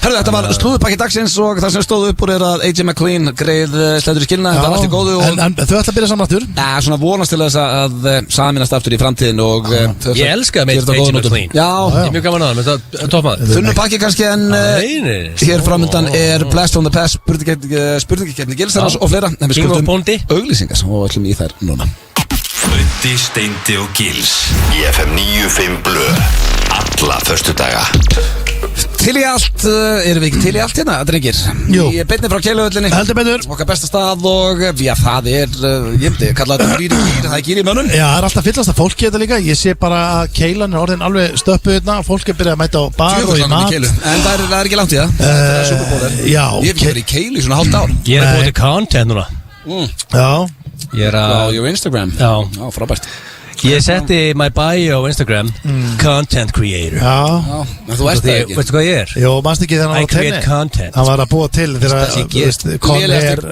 Herru, þetta var slúðupakki dagsins og það sem stóð upp úr er að AJ McLean greið slættur í skilna, þetta var allt í góðu og en þau ætla að byrja saman aftur? Já, svona vonast til þess að saminast aftur í framtíðin og ég elska með AJ McLean ég er mjög gaman að það, toppmaður þunnu pakki kannski en hér framöndan er Blast from the Past spurningikeppni Gilsarans og fleira en við skuldum auglýsingar og ætlum í þær núna. Böddi, Steindi og Gils í FM 95 Blö alla föstudaga. Til í allt, erum við ekki til í allt hérna, drengir? Jú. Ég beinni frá Keiluhöllinni. Heldur betur. Okkar besta stað og, já, það er, ég myndi, kalla þetta gýr, það er gýr í mönnum. Já, það er alltaf fyllast af fólki þetta líka. Ég sé bara að Keilan er orðin alveg stöppuð hérna. Fólk er byrjað að mæta á bar og í mat. En það er ekki langt í það. Það er superbóðir. Já. Ég hef ekki verið í Keilu í svona hálft ár. Ég er búið til content núna. Já. Ég er að... á your Instagram. Já. Já, frábært. Ég setti my bio á Instagram Content creator. Já, en þú ert það ekki. Veistu hvað ég er? Jó, mannst ekki þegar hann I create content. Hann var að búa til þegar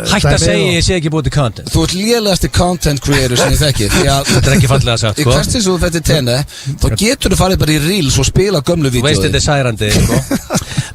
hætt að segja ég sé ekki búið til content. Þú ert lélegasti content creator sem ég þekki. Þetta er ekki fallega sagt, sko. Í hvert sem þú fættir tenni, þá getur þú farið bara í reels og spila gömlu vídeói. Þú veist þetta er særandi, sko.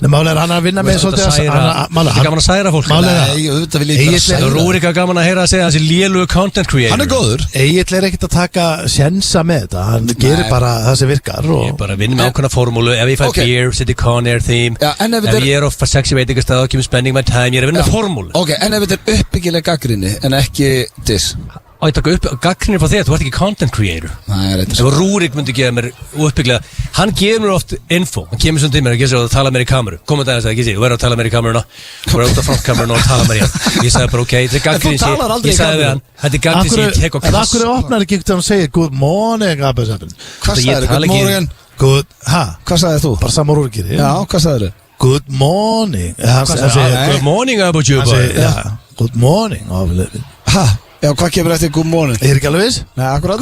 Málega er hann að vinna með svolítið Þetta er gaman að særa fólk. Nei, auðvitað vil ég bara særa. Rúrik er gaman að heyra að segja þessi lélugu content creator. Hann er góður. Egil er ekkert að taka sjensa með þetta. Hann gerir bara það sem virkar. Ég bara vinn með ákveðna formúlu. Ef ég fæ beer, setja Conair theme. Ef ég er á sexy veitingastað og kemur spending my time. Ég er að vinna með formúlu. Ok, en ef þetta er uppbyggileg gagnrýni en ekki diss. Á ég taka upp gagnrýni frá þér, þú ert ekki content creator. Nei, ef Rúrik myndi gefa mér uppbygglega, hann gefur mér oft info, hann kemur svona til mér og tala mér í kameru, komið daginn sagði, þú verður að tala mér í kameruna, þú verður út af frontkameruna og tala mér í hann. Ég sagði bara ok, þetta er gagnrýni sem ég sagði við hann, þetta er gagnrýni sem ég tek á klass. En akkur opnar ekki þegar hann segir good morning Abba-Sættin? Hvað sagði good morning? Hvað sagði þú? Bara samar Rúrikir. Já, hvað sagði þú? Good morning. Good morning Abba-Juba. Good morning. Já, hvað kemur eftir good morning? Ég er ekki alveg viss. Nei, akkurat.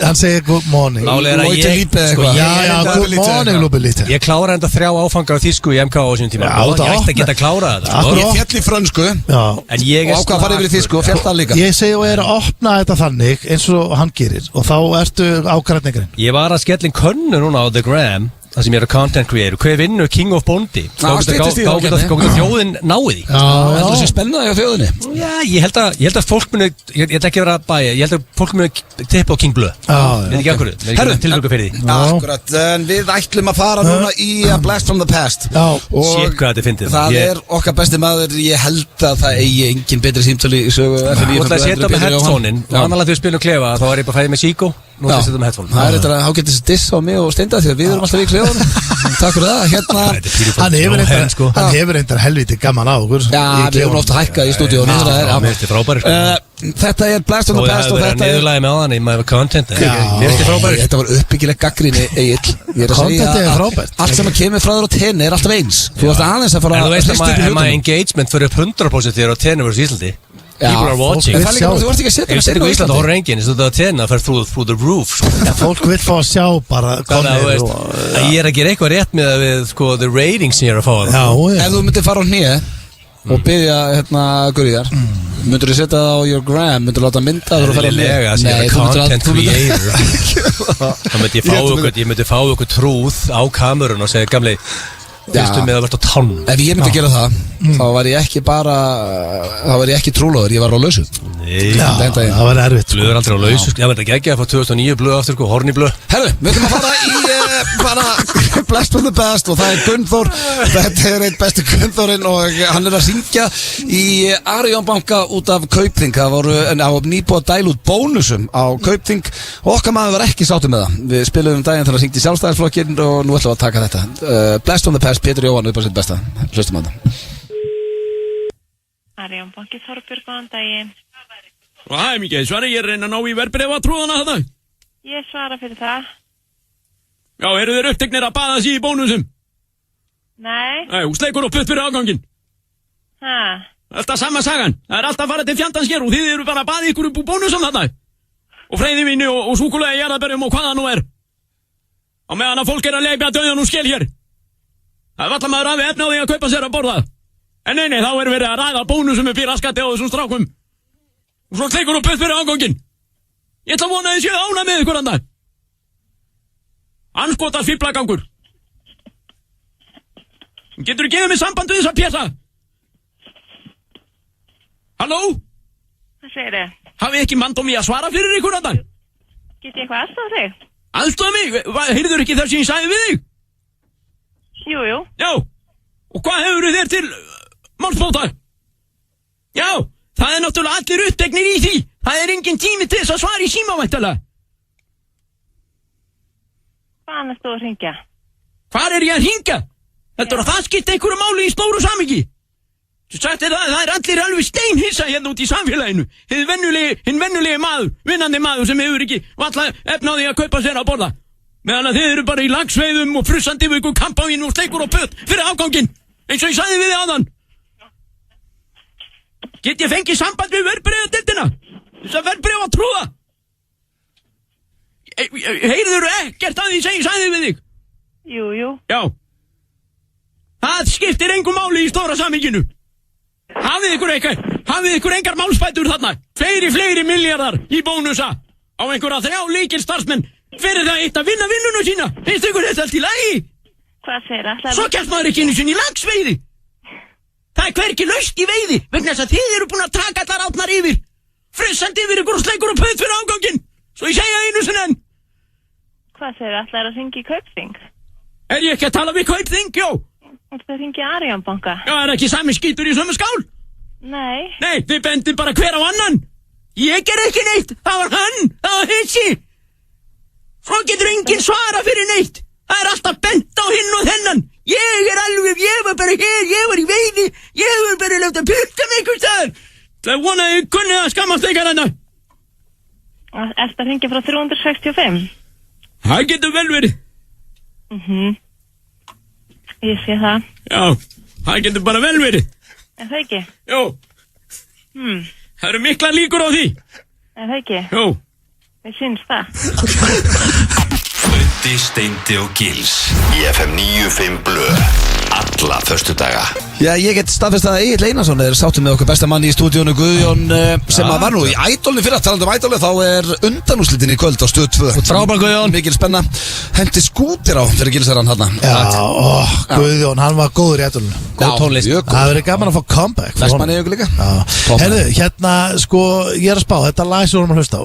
Hann segir good morning. Málega er að Já, good morning Lúbelíti. Ég klára enda 3 áfangar á þýsku í MK á þessum tíma. Ég ætti að geta að klára þetta. Ég fjall í frönsku og ákvað að fara yfir í þýsku og fjall það líka. Ég segi og er að opna þetta þannig eins og hann gerir og þá ertu ákvæðningurinn. Ég var að skella inn könnu núna á The Gram það sem ég er að content creator, hver vinnur King of Bondi? styttist í þá Gátt að þjóðin náði því? Heldur þú sé spennaði á þjóðinni? Já, ég held að fólk muni, ég held ekki að vera að bæja, ég held að fólk muni tippa á King Blue. Ég veit ekki af hverju, ég er tilvöku fyrir því. Akkurat, en við ætlum að fara núna í A Blast from the Past. Shit, hvað þetta fyndið. Það er okkar besti maður, ég held að það eigi engin betri símtölu í sögu Þú ætlaði að setja með headphone-in og annarlega þegar við spilum klefa, þá var ég bara fæðið með Chico. Nú ætlaði að setja með headphone. Það er þetta að ágættis diss á mig og Steinda því að við erum alltaf í klefunum. Takk fyrir það, Hann hefur reyndar helviti gaman á okkur. Já, við erum ofta hækkað í stúdíónu. Þetta er Blast from the Past og þetta er niðurlagi með hann í maður content. Þetta var uppbyggileg gaggrinni, Egill. Ég er að segja að allt sem að kemur frá þér á tenni er alltaf eins. Þú ert aðeins að fara að hrista upp í hlutunum. En þú veist að engagement fyrir upp 100% þegar á tenni versus Íslandi. People are watching. Þú ert ekki að setja það á Íslandi og horfður enginn, þess að það tenna fer through the roof. Fólk vil fá að sjá bara ég er að gera eitthvað rétt með við the ratings sem ég er að fá það. Ef þú myndir fara á hnið og byggja Gurriðar, myndur þú setja það á your gram, myndur þú láta mynda þú að fara á hnið? Nei, content creator. Þá myndi fá okkur trúð á kamerun og segja gamli fyrstu með að verða á tánum. Ef ég myndi gera það, þá var ég ekki trúlóður, ég var á lausu. Nei, það var erfitt. Blöður aldrei á lausu, ég verði ekki að fá 2009 blöð aftur, horni blöð. Herru, við ætlum að fara í Blast from the Past og það er Gunnþór. Þetta er einn besti Gunnþórinn og hann er að syngja í Arion banka út af Kaupþing. Það voru nýbúið að dæla út bónusum á Kaupþing og okkar maður var ekki sáttur með það. Við spilum daginn þegar það syngdi í Sjálfstæðisflokkinn og nú ætlum við að taka þetta. Blast from the Past, Pétur Jóhann, upp á sitt besta. Hlustum á það. Arion banki Þorbjörg, góðan daginn. Hæ, mikið, svara, ég reyna að ná í verðbréfa trúðana þetta. Ég svara fyrir það. Já, eru þeir uppteknir að baða sig í bónusum? Nei. Nei, hún sleikur og putt fyrir afganginn. Alltaf sama sagan. Það er alltaf farið til fjandans hér og þið eru bara að baða ykkur upp úr bónusum þarna. Og freyðivínu og súkulega jarðarberjum og hvaða nú er. Á meðan að fólk er að leika döðan og skell hér. Það er alltaf maður aðeins efna á því að kaupa sér að borða. En nei, þá er verið að ræða bónusum upp í raskati á þessum strákum. Og svo sleikur og putt fyrir afganginn. Ég ætla að vona að þið séu ánægð með ykkur annað. Anskotar fíflagangur. Getur þú gefið mig samband við þessa pésa? Halló? Hvað segir þið? Hafið ekki mandum í að svara fyrir ykkur annan? Get ég eitthvað aðstofa þig? Aðstofa mig? Heyrður ekki þess að ég sagði við þig? Jú. Já. Og hvað hefur þér til málsbóta? Já, það er náttúrulega allir uppteknir í því. Það er engin tími til þess að svara í símavæntalega. Hvaðan ertu að hringja? Hvar er ég að hringja? Þetta er að það skipta einhverju máli í stóru samhengi. Þú sagt það er allir alveg steinhissa hérna út í samfélaginu. Hinn venjulegi maður, vinnandi maður sem hefur ekki valla efna á því að kaupa sér að borða. Meðan að þið eru bara í lagsveiðum og frussandi við ykkur kampáinn og sleikur og putt fyrir afganginn. Eins og ég sagði við þið áðan. Get ég fengið samband við verðbréfadeildina? Þess að verðbréfa trúða? Heyrður ekkert að því sem ég sagði við þig? Jú. Já. Það skiptir engu máli í stóra samhenginu. Hafið ykkur engar málsbætur þarna? Fleiri milljarðar í bónusa á einhverja 3 lykilstarfsmenn fyrir það eitt að vinna vinnuna sína. Finnst ykkur þetta allt í lagi? Hvað segir það? Svo kemst maður ekki einu sinni í lagsveiði. Það er hvergi laust í veiði vegna þess að þið eru búin að taka allar átnar yfir. Frissandi yfir ykkur og sleikur og putt fyrir afganginn. Svo ég segja einu sinni enn. Hvað segir það? Það er að hringja í Kaupþing. Er ég ekki að tala við Kaupþing, jó? Það er hringja í Arion banka. Já, er ekki sami skítur í sömu skál? Nei. Nei, þið bendir bara hver á annan. Ég ger ekki neitt. Það var hann. Það var hissi. Svo getur enginn svara fyrir neitt. Það er alltaf bent á hinn og þennan. Ég var bara hér, ég var í veiði. Ég var bara láta putta mig ykkur staðar. Það er vonað að ég kunni að skammast eitthvað hana. Ertu að hringja frá 365? Það getur vel verið. Ég sé það. Já, það getur bara vel verið. En það ekki? Jó. Það eru mikla líkur á því. En það ekki? Jó. Ég syns það. Böddi, Steindi og Gils í FM 95 Blö. Alla föstudaga. Já, ég get staðfest að Egill Einarsson er sáttur með okkur besta manni í stúdíónu Guðjón sem að var nú í Ædolni fyrir að talandi um Ædolni þá er undanúrslitin í kvöld á Stöð 2. Frábær Guðjón. Mikil spenna. Hendi skútir á fyrir gilsæran hann. Guðjón, hann var góður í Ædolinu. Góð tónlist. Það verður gaman að fá comeback. Flest manni ykkur líka. Herðu, hérna, sko, ég er að spá, þetta lag sem við vorum að hlusta á,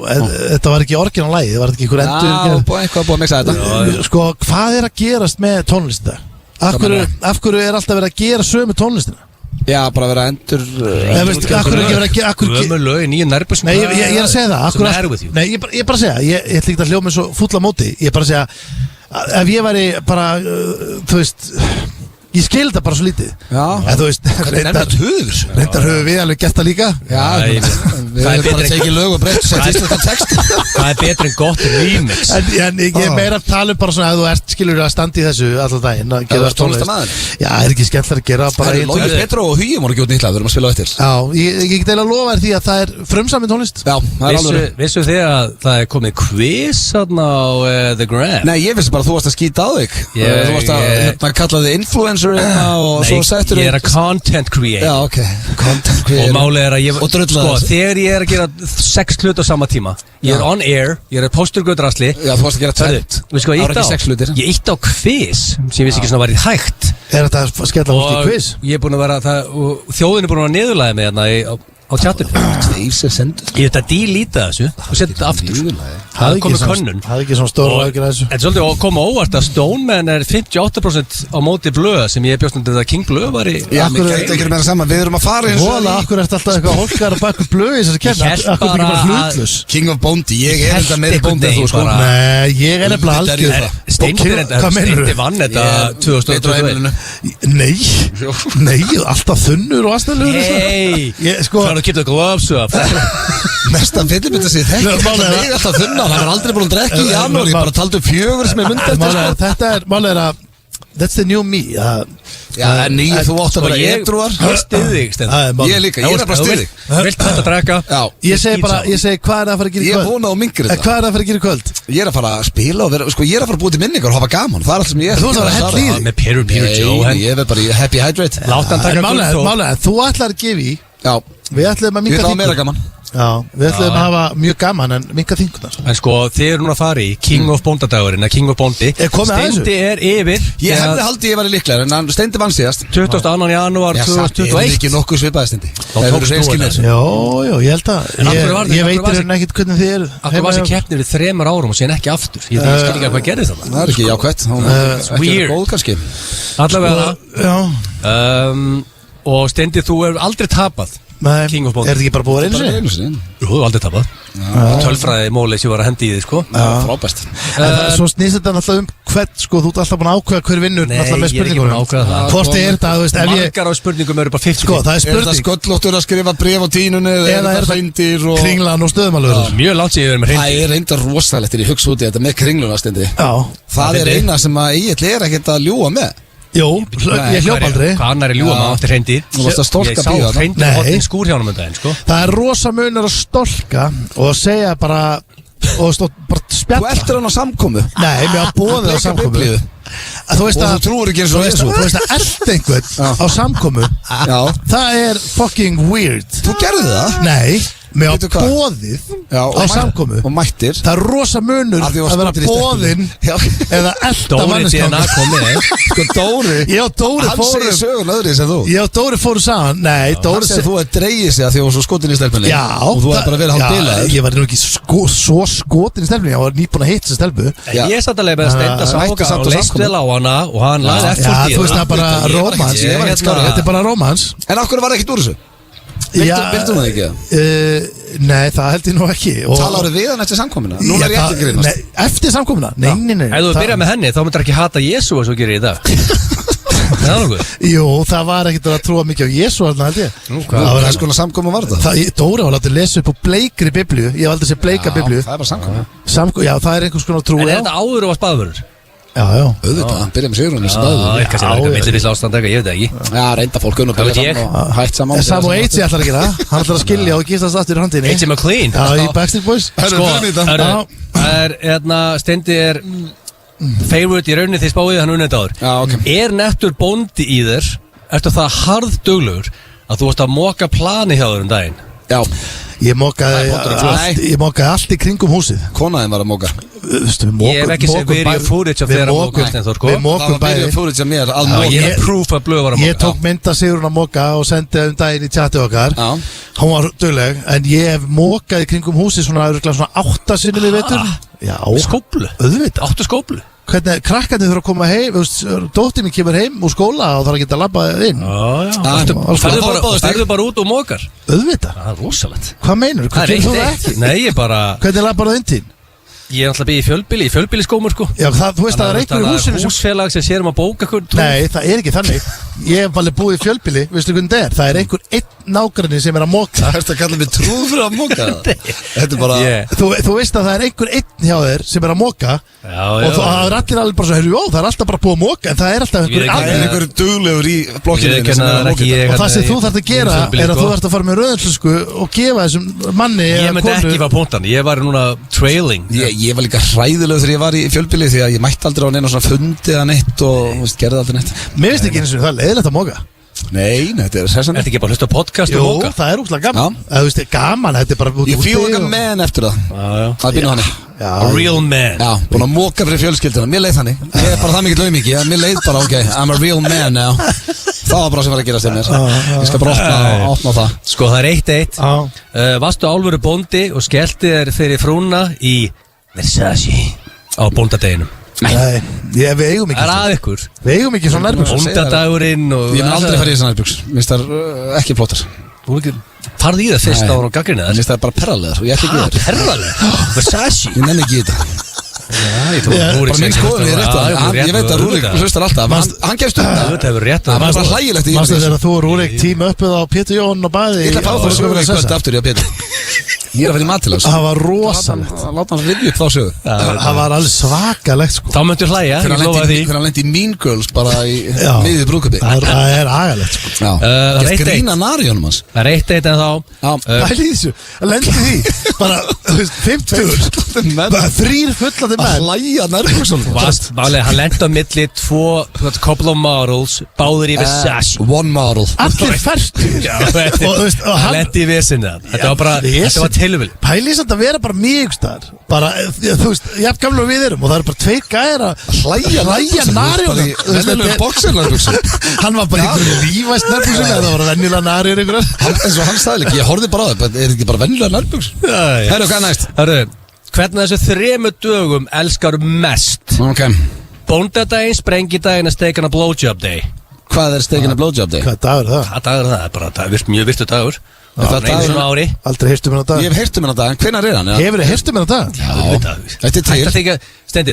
þetta var ekki orginal lagið, það var ekki einhver endur. Eitthvað búið að mixa þetta. Sko, hvað er að gerast með tónlistina? Af hverju er alltaf verið að gera sömu tónlistina? Já, bara vera endur Af hverju er ekki verið að gera Gömul lög, nýju nærbus. Nei, ég er að segja það Sem er with you. Nei, ég er bara að segja, ég ætla ekki að hljóma svo fúll á móti. Ég er bara að segja, ef ég væri bara, þú veist, ég skil þetta bara svo lítið. Já. En þú veist, reyndar höfum við alveg gert það líka. Já, við erum bara að tekið lög og breytt og setja íslenska text. Það er betur en gott remix. En ég er meira að tala um bara svona að þú ert skilur að standa í þessu allan daginn að gera tónlistarmaður. Já, er ekki skemmtilega að gera bara Logi Petró og Hugi voru ekki út nýtt lag, við erum að spila á eftir. Já, ég get eiginlega að lofa þér því að það er frumsamin tónlist. Já, það er alveg. Vissu þið að það er komið quiz þarna á The Gram? Nei, ég vissi bara að þú varst að skýta á þig. Þú varst að kalla þig influencer og svo settur ég er að content creator. Já, ok, content creator. Og málið er að ég, Og drulla þessu. þegar ég er að gera 6 hlut á sama tíma, ég er on air, ég er að pósturgöðrasli. Já, þú varst að gera tvent. Við sko, Það voru ekki 6 hlutir. ég ítti á quiz sem ég vissi ekki svona var í hægt. Er þetta að skella fólk í quiz? Ég er búin að vera það, og þjóðin er búin að vera niðurlæði með hérna á chatinu. Þeir sem sendur. Ég veit að deleta þessu og setja þetta aftur. Það er komið könnun. Það er ekki svona stóra áhyggjur af þessu. En svolítið að koma óvart að Stoneman er 58% á móti Blöð sem ég bjóst að King Blöð var í. Já, mér gæti ekki meira saman. Við erum að fara eins og Vola, akkur ertu alltaf eitthvað hólkar að baka blöð í þessari kemna? Ég hélt Akkur er ekki bara bara hlutlus? King of Bondi, ég er enda meiri Bondi en þú sko. bara- Nei, ég er nefnilega algjör. Hvað meinarðu? Steindi vann þetta 2021. Nei, alltaf þunnur og aðstæðlegur. Hey, Sko, trying to keep the gloves up. Mestan fyllibita sig Nei, þekki. málið er- Mig alltaf þunna, hann er aldrei búin að drekka í janúar. Ég bara taldi um 4 sem ég myndi eftir. Málið er að that's the new me. Já, en þú átt að vera Ég edruar. stið þig, Steindi. Ég líka, ég er bara styrðig. Vilt þetta að drekka? Já, Ég segi bara, hvað er það að fara að gera í ég kvöld? vona á mingri þetta. Hvað er það að fara að gera í kvöld? Ég er að fara að spila og vera, sko ég er að fara að búa til minningar og hafa gaman. Það er allt sem ég er. Þú ert að vera hell í þig. Með Peter Joe. Nei, ég er bara í Happy Hydrate. Látt hann taka Málið er, þú ætlar að gefa í. Já, Við ætlum að ég minka ætla að hafa meira þingunar. gaman. Já, við ætlum að hafa mjög gaman en minka þingunar. En sko, þið eru núna að fara í King of Bóndadagurinn, King of Bondi. Er komið að þessu? Steindi er yfir. Ég hefði haldið ég væri líklega, en hann Steindi vann síðast. 22. janúar Já, samt, ég hefði 2021. ekki nokkuð svipaði Steindi. Þá tókst þú þetta. Jó, ég held að En af hverju var þetta? Ég veit Af hverju var hérna ekkert hvernig þið eru Akkur var þessi keppnir í 3 árum og síðan ekki aftur. Ég skil ekki að hvað gerðist þarna. Það er ekki jákvætt. Ekki weird. góð kannski. Allavega Já, það. Og Steindi, þú hefur aldrei tapað. nei, King of Bondi. er þetta ekki bara búið einu Bara sinni? einu sinni. Jú, þú hefur aldrei tapað. Tölfræði móli sem ég var að hendi í þið, sko. Frábæst. Svo snýst þetta náttúrulega hvert, sko, þú ert alltaf búin að ákveða hver vinnur Nei, náttúrulega með ég er ekki búin að spurningunum. ákveða það. Hvort er þetta, þú veist, ef ég, Margar á spurningum eru bara 50. sko, það er Er þetta spurning sköllóttur að skrifa bref á tínunni Eða eða er er þetta það reyndir og... Kringlan og stöðumalur. Mjög langt sem ég verið með Það hreindi. er reynda rosalegt þegar ég hugsa út í þetta með kringluna Steindi. Já, Það er eina sem að Egill er ekkert að ljúga með. jú, ég hljóp aldrei. Hvað annar er ljúa maður áttir hreindi? Þú varst að stólka bíða Ég þarna. sá hreindi Nei. hotnin skúr hjá hann um daginn, sko. Það er rosa munur að stolka og segja bara og bara Þú spjalla. eltir hann á samkomu. Nei, mér að bóða það á Bleka samkomu. Biblíu. Þú veist Og að þú trúir ekki eins og Þú veist að elda einhvern á samkomu. Já. Það er fucking weird. Þú gerði það? Nei, mér Veitu að hvað? bóðið Já, á samkomu. Og mættir. Það er rosa munur Af því þú að varst vera skotin í bóðinn stelpunni. Já. eða elda Dóri manneskján. DNA komið, Sko Dóri. Ég og Dóri Hann segir fórum sögun öðri sem þú. Ég og Dóri fórum saman. Nei, Hann Dóri segir þú að dreigið sig að því þú var svo skotin í stelpunni. Já, Og þú hefði bara verið hálf bilaður. Ég var nú ekki svo skotin í stelpunni. Ég var nýbúin að hitta þessi stelpu. Já. Ég satt alveg með að Steindi að Mættu sáka samt á og leist samkomu. vel á hana og hann lagði Já, effort í þú veist það er bara Ég var ekki- rómans. ég var ekki skárri. Þetta er bara rómans. En af hverju var það ekkert úr þessu? Vildu það ekki? Nei, það held ég nú ekki. Og- Talar við hann eftir samkomuna? Núna er ég ekki að grínast. Nei, eftir samkomuna? Nei. Ef þú byrjar með henni, þá myndir ekki hata Jésu eins og gerir í dag. Það er nokkuð. Jú, það var ekkert að trúa mikið á Jésu alveg held ég. Hvað er skona samkoma var það? Dóri var látið lesa upp á bleikri biblíu. Ég hef aldrei séð bleika biblíu. Það er bara samkoma. Já, það er einhvers konar trú. En er Já, þetta áður og var spaðvörður? já. Auðvitað, byrja með Sigrún Já, kannski er eitthvað millivísla ástand eitthvað, ég veit það ekki. Já, reynda fólk unn og Hvað veit ég? hætt saman. En Sam og Eitzi ætlar að gera það. Hann ætlar að skilja og gíslast aftur í handinni. Eitzi McLean. Já, í Backstreet Boys. Herru, Sko, förum í þetta. það er, Steindi er favorite í rauninni því spáðið hann unnið áður. Já, ok. Er nettur bóndi í þér, ertu það harðduglegur að þú varst að moka plani hjá þér daginn? Já, Ég mokaði allt í kringum húsið. konaðin var að móka. Ég hef ekki séð video footage af þér að móka Steinþór, sko. Við Það mokum var video bæði. footage af mér að Já, móka. ég hef proof að blöð var að Ég móka. tók mynd af Sigrún að moka og sendi daginn í chati okkar. Já. Hún var dugleg, en ég hef mokað í kringum húsið svona 8 sinnum í vetur. Já, Skóplu? auðvitað. Áttu skóplu? Hvernig krakkarnir þurfa að koma heim, dóttir mín kemur heim úr skóla og þarf að geta labbað inn. Ferðu bara út og mókar? Auðvitað. Það er rosalegt. Hvað meinur? Það er eitt. Nei, ég bara Hvernig labbar það inn til? Ég er alltaf býð í fjölbýliskómur, sko. Já, þú veist að það er einhver í húsinu sem... húsfélag sem sér að bóka hvernig. Nei, það er ekki þannig. Ég hef alveg búið í fjölbýli, veistu hvernig það er? Það er einhver einn nágranni sem er að moka. Það ertu að kalla mig trúð fyrir að móka það. Þetta er bara Þú veist að það er einhver einn hjá þér sem er að moka. Og það er allir alveg bara svo, heyrðu, það er alltaf bara búið að moka, en það er alltaf einhver duglegur í blokkinu sem er að móka þetta. Og það sem þú þarft að gera er að þú þarft að fara með rauðinslusku og gefa þessum manni Ég myndi ekki fá punktan, ég var núna trailing. Ég var líka hræðilegur þegar ég var í fjölbýli því að ég mætti aldrei á neina svona fundi eða neitt og gerði aldrei neitt. Mér finnst ekki eins og það er leiðilegt að moka. Nei, þetta er sessandi. Þetta ekki bara að hlusta á podcast og Jú, móka? það er úrslega gaman. Þú veist, gaman, þetta er bara út Ég fíl eitthvað menn eftir það. Það er býnum hannig. A real man. Já, búin að móka fyrir fjölskylduna. Mér leið þannig. Ég er bara það mikill auðmiki. Mér leið bara, ok, I'm a real man now. Það var bara sem var að gerast þér mér. Ég skal bara opna það. Sko, það er 1-1. Varstu álveru bóndi og skellti þér fyrir frúna í Versace á bóndadeginum? Nei, við eigum ekki Það er að ykkur. Við eigum ekki svona nærbuxur. Bóndadagurinn og... Ég mun aldrei fara í þessan nærbyggs. Mér finnst það ekki flottar. Þú ekki farði í það fyrst á hann og gaggrinni Mér finnst það bara perralegar og ég ætti ekki það. Perraleg? Versace? Ég nenni ekki í þetta. Bara minn skoðun, ég er rétt að ég veit að Rúrik hlustar alltaf. Hann gefst upp það. Þetta hefur rétt Það var bara hlægilegt í Manstu þegar þú og Rúrik tíma uppið á Pétur Jón og Bæði? Ég ætla að fá það sögur í kvöld aftur í að Pétur. Ég er að fara í matilás. Það var rosalegt. Láta hans vilja upp þá sögur. Það var alveg svakalegt sko. Þá myndu hlæja, ég lofa því. Þegar hann lendi í Mean Girls bara í miðið brúðkaupi. Það er agalegt sko. Gert grína narjónum hans. Það er 1-1 en þá. Pæli í þessu, að lendi því bara, þú veist, 50 bara 3 fullandi menn Að hlæja nærbuksunum. Hann lendi á milli 2 couple of models, báður í Versace. One model. Allir færstur Hann lendi í vesinu. Þetta var bara, þetta var tilvill. Pæli í samt að vera bara mjög staðar bara, þú veist, jafn gamla við erum og það eru bara 2 gæðir að hlæja narjónum. Venjulegum boxernærbuksun. Hann var bara einhverju lífæst nærbuksun eða það var venjulega narjón einhverjar. Eins og hann sagði líka, ég horfði bara á það. Er þetta ekki bara venjulega nærbuksun? Herru, hvað er næst? Herru, hvernig þessu 3 dögum elskar mest? Ok. Bóndadaginn, sprengidaginn, steikana blowjob day. Hvað er steikina blowjob day? Hvað dagur er það? Hvað dagur er það? Það er bara mjög virtu dagur. Það er einu svona ári. Aldrei heyrstu mér á dag. Ég hef heyrt um hennar dag, en hvenær er hann? Hefur þið heyrstu mér á dag? Já, þetta er til. Steindi,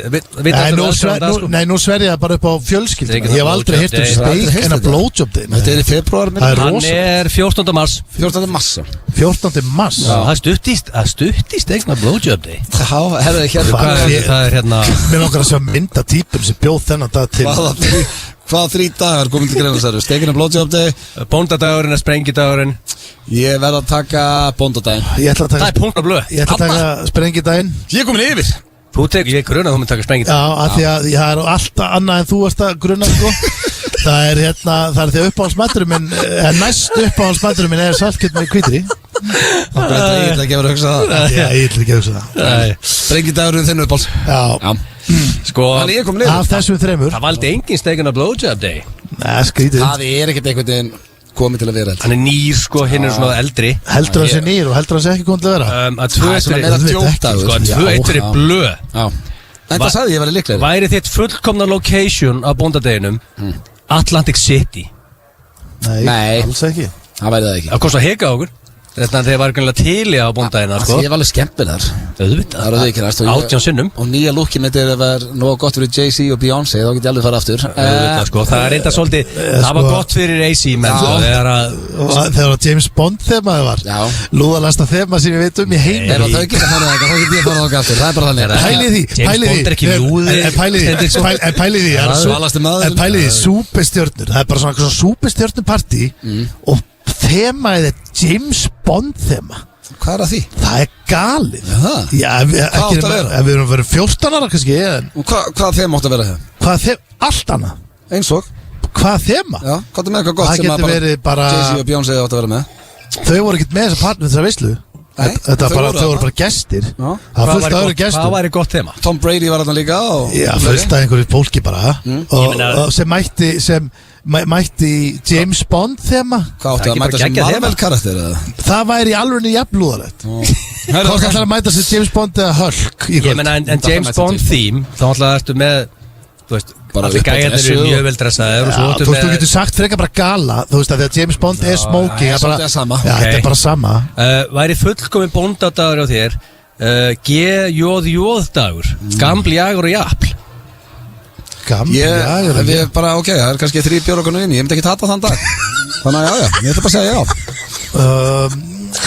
Nei, nú sver ég það bara upp á fjölskylduna. Ég hef aldrei heyrt um steik en að blowjob day. Þetta er í februar Það er Hann rosa. er 14. mars. 14. massa. 14. mars. Það er stuttist steikna blowjob day. Já, herru, Það er hérna Mér langar að sjá mynda típum sem bjóð þennan dag til. Hvaða 3 dagar komið til greina særu? Steikina blowjob day. Bóndadagurinn er sprengidagurinn. Ég verð að taka bóndadaginn. Ég ætla að Það taka, er punkt á blöð. ég ætla að taka sprengidaginn. Ég er komin yfir. Ég grunna að þú mynd taka sprengidaginn. Já, af því að það er alltaf annað en þú ert að grunna sko. Það er því að uppáhaldsmaturinn minn næst uppáhaldsmaturinn minn er saltkjöt með hvítri. Ég ætla ekki að vera að hugsa það. Já, ég ætla ekki að hugsa það. Sprengidagurinn þinn uppáhalds. Já, Sko, Þannig ég er komin af yfir. þessum 3. það valdi engin steikina blowjob day. Nei, skrítið. Það er ekkert einhvern veginn komið til að vera. Hann er nýr sko, hinn er svona eldri. Heldur hann sé nýr og heldur hann sé ekki komið til að vera. Að 2-1 svona meira fyrir djókdagur. Sko, 2-1 fyrir Já. blöð. Já. En það sagði ég verið líklegri. Væri þitt fullkomna location á bóndadeginum Atlantic City. Nei. Alls ekki. Það væri það ekki. Það kosti að heka okkur. Þetta þeir var ekki til í á bóndagina sko. Ég var alveg skemmtilegar. Auðvitað. Það er ekki næst. 18 sinnum. Og nýja lúkið mitt er að vera nóg gott fyrir Jay-Z og Beyoncé. Þá get ég alveg fara aftur. Auðvitað sko. Það er reynda svolítið Það var gott fyrir AC menn sko. Þegar James Bond þemaði var Já. lúðalasta þema sem við veitum í heim. Ef þau geta farið það, þá get ég farið það aftur. Það er bara þannig. Pælið því, James pælið Bond er ekki því lúði. En pælið því Það er svalasti maður. En pælið því, súpestjörnur. Það er bara svona súpestjörnupartí og þemaðið er James Bond þema. Hvað er að því? Það er galið. Það? Já, Hvað átt að vera? Ef við erum verið 14 ára kannski Og hvað þeim átt að vera það? Hvað þeim? Allt annað Eins og Hvað þema? Já, hvað er með eitthvað gott Það sem getur verið bara Jay-Z og Beyoncé átt að vera með Þau voru ekkert með þessa partner þessar veislu Nei, Þetta þau bara, voru þau voru þarna. bara gestir Já. Það var fullt af öðru Hvað gestum væri gott þema? Tom Brady var þarna líka og Já, fullt af einhverju fólki bara Ég meina- og sem mætti James Bond þema Hvað áttu Það er að ekki mæta bara sem geggjað Marvel þema. karakter eða? Það væri í alveg jafnlúðalegt Hvort ætlar að mæta sem James Bond eða Hulk í Ég kvöld? menna, en James Bond theme, þá ætla ertu með, þú veist, Bara allir upp á gæjarnir dressu eru og- mjög vel dressaðir og svo Já, ertu þú veist, þú með, getur sagt frekar bara gala Þú veist að þegar James Bond er smoking það er bara- svolítið sama. Já, þetta Ok. er bara sama væri fullkomin bóndadagur á þér, G-J-J dagur, gaml jagur og japl. Gamli, Við bara, ok, það er kannski 3 bjórakonur inn Ég myndi ekki tata þann dag Þannig að já, ég ætla bara að segja já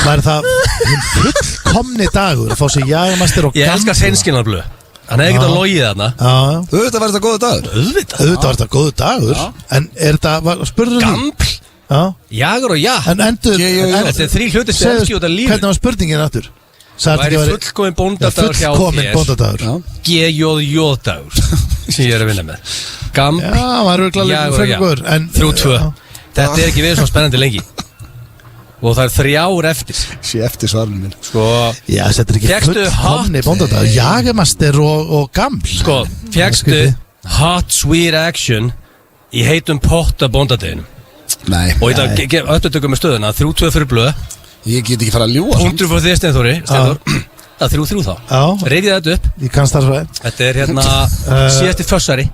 Væri það hinn fullkomni dagur að fá sér jægamaster og Ég elskar seinskilnarblöð, hann hefði getað logið þarna. Já, Þetta verður þetta góða dagur auðvitað var þetta góðu dagur En er þetta, spurður þú? Gaml, Já, jagur og japl. en endur Þetta er 3 hluti sem elski út af lífið. Hvernig var spurningin aftur? Væri fullkomin bóndadagur hjá Fullkomin þér, bóndadagur G-J-J dagur, sem ég er að vinna með. Gaml, Já, maður eru glæðilega jagur og frekar góður japl. en 3-2. Já. Þetta er ekki verið svo spennandi lengi. Og það er 3 ár eftir. Sé eftir svarinu minn Sko, Já, þetta er ekki Fékkstu fullkomni hot- bóndadagur Jægamaster og gaml sko, fjækstu Skrítið. hot sweet action í heitum potta bóndadeginum. Nei, Og í dag, öttutökum með stöðuna, 3-2 fyrir blöð, ég get ekki fara að ljúa punktur fyrir þig Steinþóri, Steinþór, það er 3-3 þá. Já, Reyfið þetta upp, ég kannst það svo þetta er hérna síðasti fössari.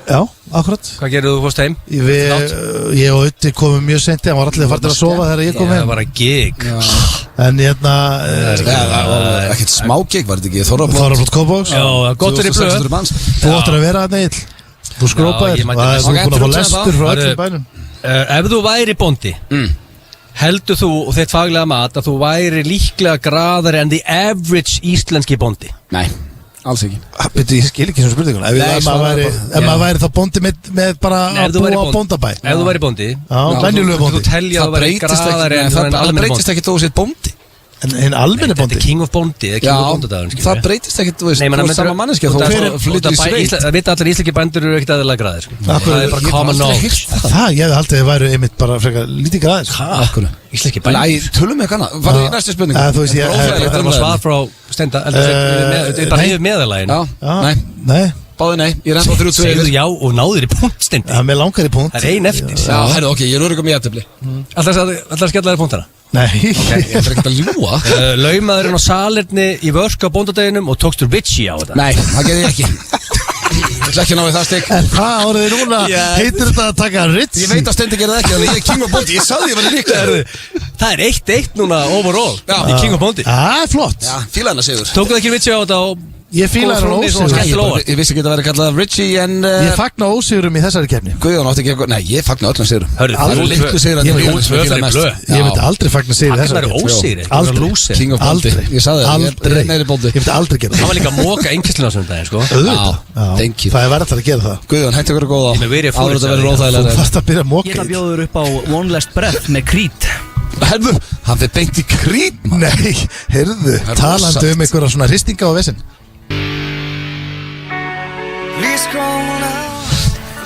Já, akkurat Hvað gerir þú fórst heim? Ég og Utti komum mjög senti Hann var allir fartir að sofa þegar ég kom Það heim var að gig. En hérna Það var ekkert smágig, var þetta ekki Þorrablót Þorrablót Kópavóks Já, gott fyrir blöð. 2600 manns Þú áttir að vera þarna Egill. Þú skrópaðir ég mætti Það er næst. þú búin að fá Ok, lestur frá það. öllum bænum Ef þú væri bóndi, heldur þú og þitt faglega mat að þú væri líklega graðari en the average íslenski bóndi? Nei, alls ekki Byrju, ég skil ekki svona spurningun Nei, Ef svaraðu bara. maður væri þá bóndi með bara Ef að þú væri búa á bóndi- bóndabæ Ef þú væri bóndi, Já, venjulegu þú bóndi telja að Það þú væri breytist graðari ekki en Það almenni breytist bóndi. ekki þó þú sétt bóndi En almenni Þetta bóndi er king of bóndi, eða king of bóndadagurinn, það breytist ekki, þú veist, Nei, menn, þú ert sama manneskja Þú flyttur í sveit Það vita allir íslenski bændur eru ekkert aðeinslega graðir sko. Af hverju- Það er bara Ég hef common aldrei knowledge. heyrt það. Það, ég hefði haldið að þið væru einmitt bara frekar lítið græðir Hæ? Íslenski bændur? Nei, tölum við kannan Farðu í næstu spurningu Þú veist, ég Þetta er bara svar frá Stenda Þetta er bara nei. yfir meðalægin Nei, Nei, báði nei Ég er enda á 3-2 Segðu já og náður í punkt Stendi það er með langar í punkt Það er ein eftir Já, herru, ok, ég er örugum í aðtöfli Alltaf að skella þér punktana Nei Ég er ekkert að ljúa Laumaðurinn á salerni í vörk á bóndadeginum og tókstu Richie á þetta Nei, það gerði ég ekki Ég ætla ekki að ná við það stygg En hvað árið þið núna? Heitir þetta að taka Ritz? Ég veit að Steindi gerði það ekki Þannig ég er king of bóndi Ég sagði ég var líka Það er 1-1 núna overall Já. í King of Bondi Það er flott Já, fíla hana sigur Tókuð ekki Richie á þetta og Ég fíla Kom hann frá því svona ósigur skemmt. Ég vissi ekki að vera kallað Richie en Ég fagna ósigurum í þessari kefni Guðjón átti ekki eitthvað Nei, ég fagna öllum sigurum Hörðu, Það eru þú- litlu sigur Ég að veit ég tvö fyrir blöð. Ég myndi aldrei fagna sigur í Fagnar þessari eru keppni. ósigri Aldrei. King of Bondi Aldrei. Ég sagði það Aldrei. Ég er meiri bóndi Ég myndi aldrei gera Hann það var líka að móka einnkistluna sem daginn sko Auðvitað Já, thank you. Það er verið að gera það Guðjón, hætti okkur góða Ég með verið Áður þetta verður Þú óþægilega varst að byrja að móka Ég ætla að í. bjóður upp á One Last Breath með Creed. Herðu, hann fyrir beint í krít Nei, heyrðu er Talandi rosalegt. um einhverja svona hristinga á vesinn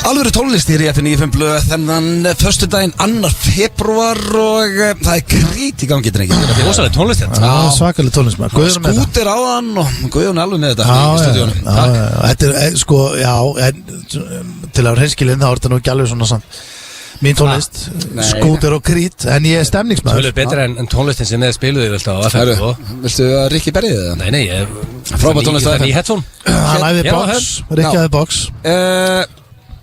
Alvöru tónlist í FN 95 blöð Þennan föstudaginn 2. febrúar Og það er krít í gangi drengi Rósalega tónlist þetta Það er svakalega tónlismar Guðjón með þetta Skútir á hann Og Guðjón er alveg með þetta Já, í já, stúdíónu já, já, þetta er, sko, já, en til að vera hreinskilinn þá er þetta nú ekki alveg svona samt mín tónlist, Nei. skútur og krít, en ég er stemningsmaður. Tölur betra en tónlistin sem þið spiluðu vilt á FM Herru, sko. viltu að Rikki berði þið? Nei, nei, ég Frábær tónlist á Það er FM. í headphone Hann æði Já, box, Rikki æði box.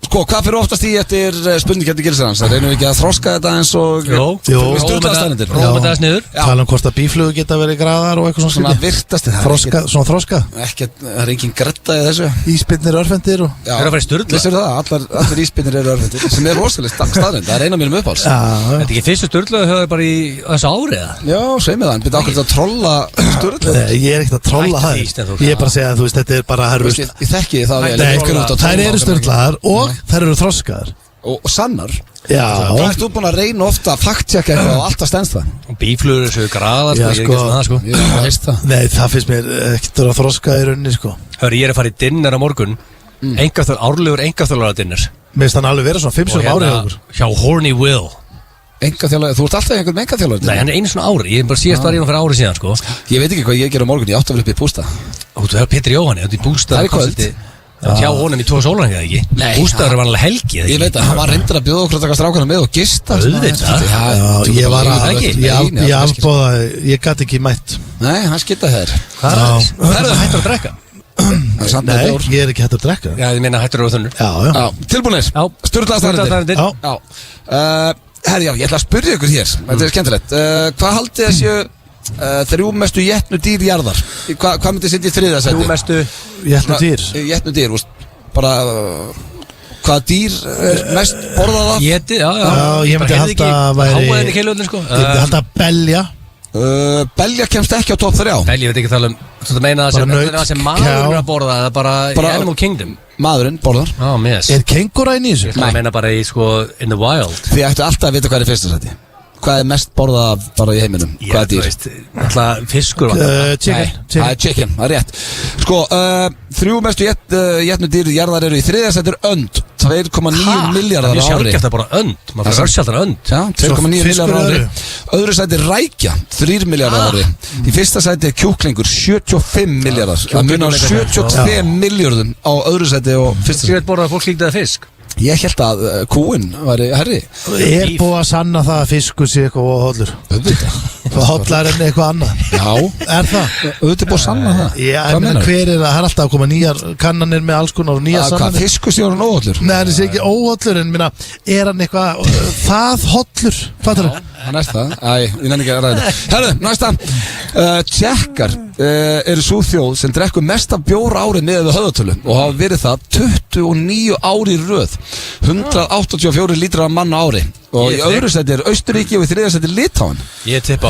Sko, hvað fyrir oftast í eftir spurningkjarni gilsarans? Það reynum við ekki að þroska þetta eins og Jó, Jú. Við sturlaða staðnendir Róma þetta aðeins niður Já. Tala um hvort að bíflugu geta verið graðar og eitthvað Svona svona skrítið. virtasti það er Þroska, svona þroska, ekkert, það er engin gretta í þessu íspinnir, örfendir og... Já. Þeir eru að fara í sturla. Vissirðu það, allir íspinnir eru örfendir sem er rosalega staðrind, það er eina af mínum uppáls Já, Þetta er ekki fyrstu sturla þau bara í þessu árið eða? Já, segð mér það, en byrja okkur að trolla sturla ég er ekkert að trolla Hættu það. því, Steinþór. Ég er bara að segja að þú veist, þetta er bara, það eru Ég þekki það vel Nei, ég kunni út að þær trolla eru á- sturlaðar og þær eru þroskaðar. og sannar. Já. Það ert þú búin að reyna ofta að fact-checka eitthvað og alltaf stendst það. Og bíflugur þessu graðar, Já, ég er ekki svona það, sko. Ég veist það. Nei, það finnst mér ekkert að þroska í rauninni, sko. Hörru, ég er að fara í dinner á morgun, árlegur engaþjóðlara dinner. Mér finnst hann alveg vera svona 5 Og sem árið okkur. hjá Horny Will. Engaþjálfari, þú ert alltaf í einhverjum engaþjálfari? Nei, hann er einu svona ári, ég er bara síðast var ég fyrir ári síðan, sko. Ég veit ekki hvað ég ger á morgun, ég átti að vera upp í Bústa. Og þú hefur Pétur Jóhanni, þú er í Bústað. Það er í kvöld. Hjá honum í 2 sólarhringa, eða ekki? Nei, Bústaður var alveg helgi, eða ekki? Ég veit að hann var reyndur að bjóða okkur að taka strákana með og gista. Auðvitað. Já, ég var að, ég afbóða, ég gæti ekki mætt. Nei, hann skiptaði þær. Það er það hættur að drekka. Nei, ég er ekki hægt að drekka. Já, ég meina hættur að þunnur. Já. Tilbúinir, Sturlaðar staðreyndir. Já. Herri, já, ég ætla að spyrja ykkur hér. Þetta er skemmtilegt. Hvað haldið þessu 3 mestu jetnu dýr jarðar? Hvað myndi setja í 3. sæti? 3 mestu Jetnu dýr. Jetnu dýr, bara hvaða dýr er mest borðað af? Jeti, já. Ég myndi halda að væri Háaðin í keiluðin, sko. Ég myndi halda að belja. Belja kemst ekki á top 3. Belja, ég veit ekki tala þú meina það sem maður er að borða, eða bara í Animal Kingdom. Maðurinn borðar. Yes. Er kengúra inn í þessu? Ég meina bara í, sko, in the wild. Þið ættu alltaf að vita hvað er fyrsta sæti. Hvað er mest borðað af bara í heiminum? Hvað er dýr? Alltaf fiskur. Chicken. Það er chicken, það er rétt. Sko, 3 mestu jetnu dýr jarðar eru í 3. sæti önd, 2,9 miljardar á ári. Það er sjálfgeft að bara önd, maður fyrir örsjaldan önd. Já, 2,9 miljardar á ári. Öðru sæti rækja, 3 miljardar á ári. Í fyrsta sæti er kjúklingur, 75 miljardar. Það munar 72 miljardum á öðru sæti og fyrsta sæti. Sér borðað að fólk líktaði fisk. Ég held að kúin væri herri. Er búið að sanna það að fiskur sé eitthvað hollur? Auðvitað. Hollar en eitthvað annað? Já. Er það? Auðvitað búið að sanna það. Já, en hver er það? Það er alltaf að koma nýjar kannanir með alls konar og nýjar sannanir. Hvað, fiskur sé hann óhollur? Nei, hann sé ekki óhollur, en minna, er hann eitthvað það hollur? Fattur það? Hann er það. Æ, ég nenni ekki að ræða þetta. Herru, næsta. Tékkar eru svo þjóð sem drekkur mest af bjóra árið með höfðatölu og hafa verið það 29 ári í röð. 184 lítrar af manna ári. Og í öðru sæti er Austuríki og í 3. sæti Litáin. Ég tippa á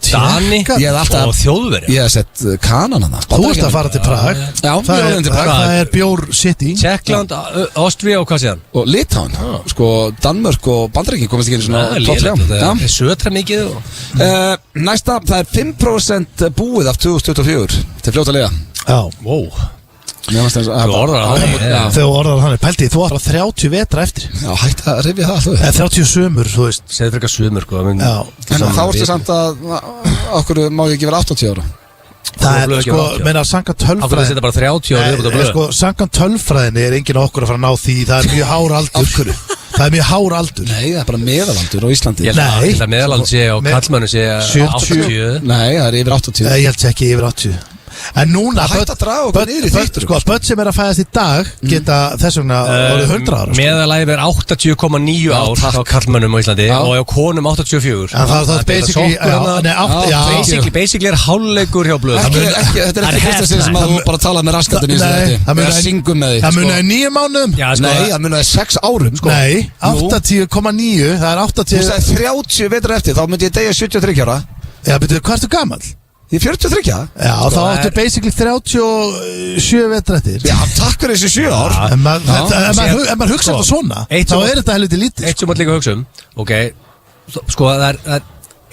Dani og Þjóðverja. Ég hef sett Kanana það. Þú ert að fara til Prag. Já, það er Bjór City. Tékkland, Ástría og hvað séðan? Og Litáin. Sko, Danmörk og Bandaríkin komast ekki eins og top 3. Það er sötra mikið. Næsta, það er 5% búið af 2024. Til fljóta lega. Já. Wow. Þú orðar hann pæltið, þú átt 30 vetra eftir. Já, hætti að rifja það alltaf. 30 sömur, þú veist. Segðu fyrir eitthvað sömur, sko. En þá ertu samt að okkur má ég ekki vera 80 ára. Það er, sko, meina, samkvæmt tölfræðin. Af hverju þetta bara 30 ára yfir út á blöð? Sko, samkvæmt tölfræðinni er enginn okkur að fara að ná því. Það er mjög hár aldur. Það er mjög hár aldur. Nei, það er bara meðalaldur á Íslandi. Ég held að meðalaldur sé á kallmönnu sé 80. Nei, það er yfir 80. Ég held ekki yfir 80. En núna hægt að draga okkur niður í þýttur. Sko, börn sem er að fæðast í dag geta þess vegna orðið 100 ára. Meðalæfi er 80,9 ár á kallmönnum á Íslandi og á konum 84. En það er basically er hálfleikur hjá blöð. Þetta er ekki fyrsta sinn sem að þú bara talað með raskatinn í þessu. Það er syngum með því. Það munaði 9 mánuðum. Nei, það munaði 6 árum. Nei, 80,9. Það er 80. Þú sagði 30 vetur eftir, þá myndi ég deyja 73 ára. Já, betur, hvað ertu gamall? Ég er 43. Já, þá áttu basically 37 vetur eftir. Já, takk fyrir þessi 7 ár. En maður hugsa þetta svona, þá er þetta helviti lítið. Eitt sem maður líka hugsa ok, sko það er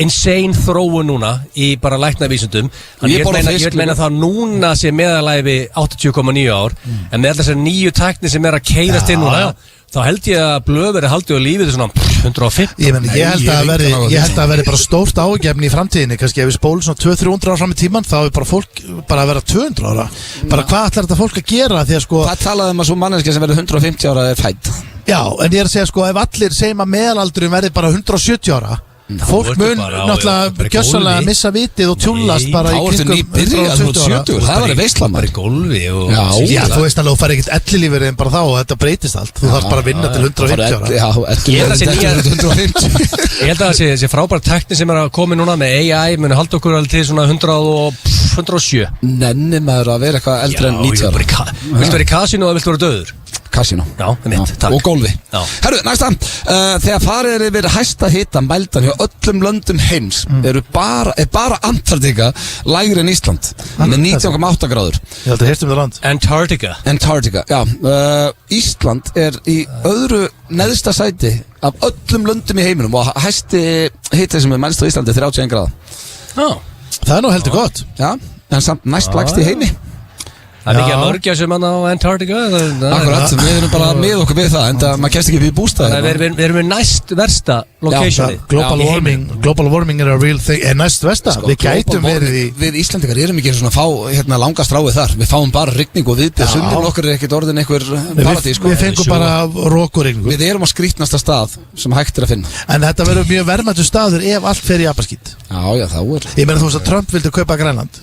insane þróun núna í bara læknavísundum. Ég vil meina það núna sé meðalæfi 80,9 ár, en með þessar nýju tækni sem er að keyrast inn núna, þá held ég að blöðveri haldi á lífið svona 150. Ég held að það veri bara stórt ágefni í framtíðinni. Kannski ef við spólum svona 200-300 ára fram í tíman, þá er bara fólk bara að vera 200 ára. Bara hvað ætlar þetta fólk að gera? Því að sko, hvað talaði að svo manneskja sem verður 150 ára er fædd? Já, en ég er að segja sko, ef allir segjum að meðalaldurinn verði bara 170 ára, fólk mun náttúrulega gjössalega missa vitið og tjúllast bara í kringum 120 ára. Það var í veislamar í gólfi. Já, þú veist alveg, þú fær ekkert ellilífur en bara þá og þetta breytist allt. Þú þarf bara að vinna til 150 ára. Ég held að það sé frábært tækni sem er að koma núna með AI muni halda okkur alveg til svona 107. Nenni maður að vera eitthvað eldri en 90 ára. Viltu vera í kasinu eða viltu vera döður? Casino. Já, mitt, takk. Og golfi. Já. Herru, næsta. Þegar farið er yfir hæsta hita mældan hjá öllum löndum heims er bara Antarctica lægri en Ísland með 19,8 gráður. Ég held að heyrst það land. Antarctica, já. Ísland er í öðru neðsta sæti af öllum löndum í heiminum og hæsti hiti sem er mælst á Íslandi 31 gráða. Já. Það er nú heldur gott. Já, en samt næst lægst í heimi. Það er mikið að mörgja sem hann á Antarctica. Akkurat, við erum bara með okkur við það, en maður kemst ekki við bústæði. Við erum við næst versta locationi. Global warming er a real thing. Næst versta, við gætum verið í... Við Íslandingar erum ekki svona fá langa stráið þar. Við fáum bara rigning og viðbjöð. Sumrin okkar er ekkert orðin einhver paradís. Við fengum bara rókurigningu. Við erum á skrítnasta stað sem hægt er að finna. En þetta verður mjög verðmættur staður ef allt fer í apaskít. Já, þá er... Ég meina þú veist að Trump vildi kaupa Grænland.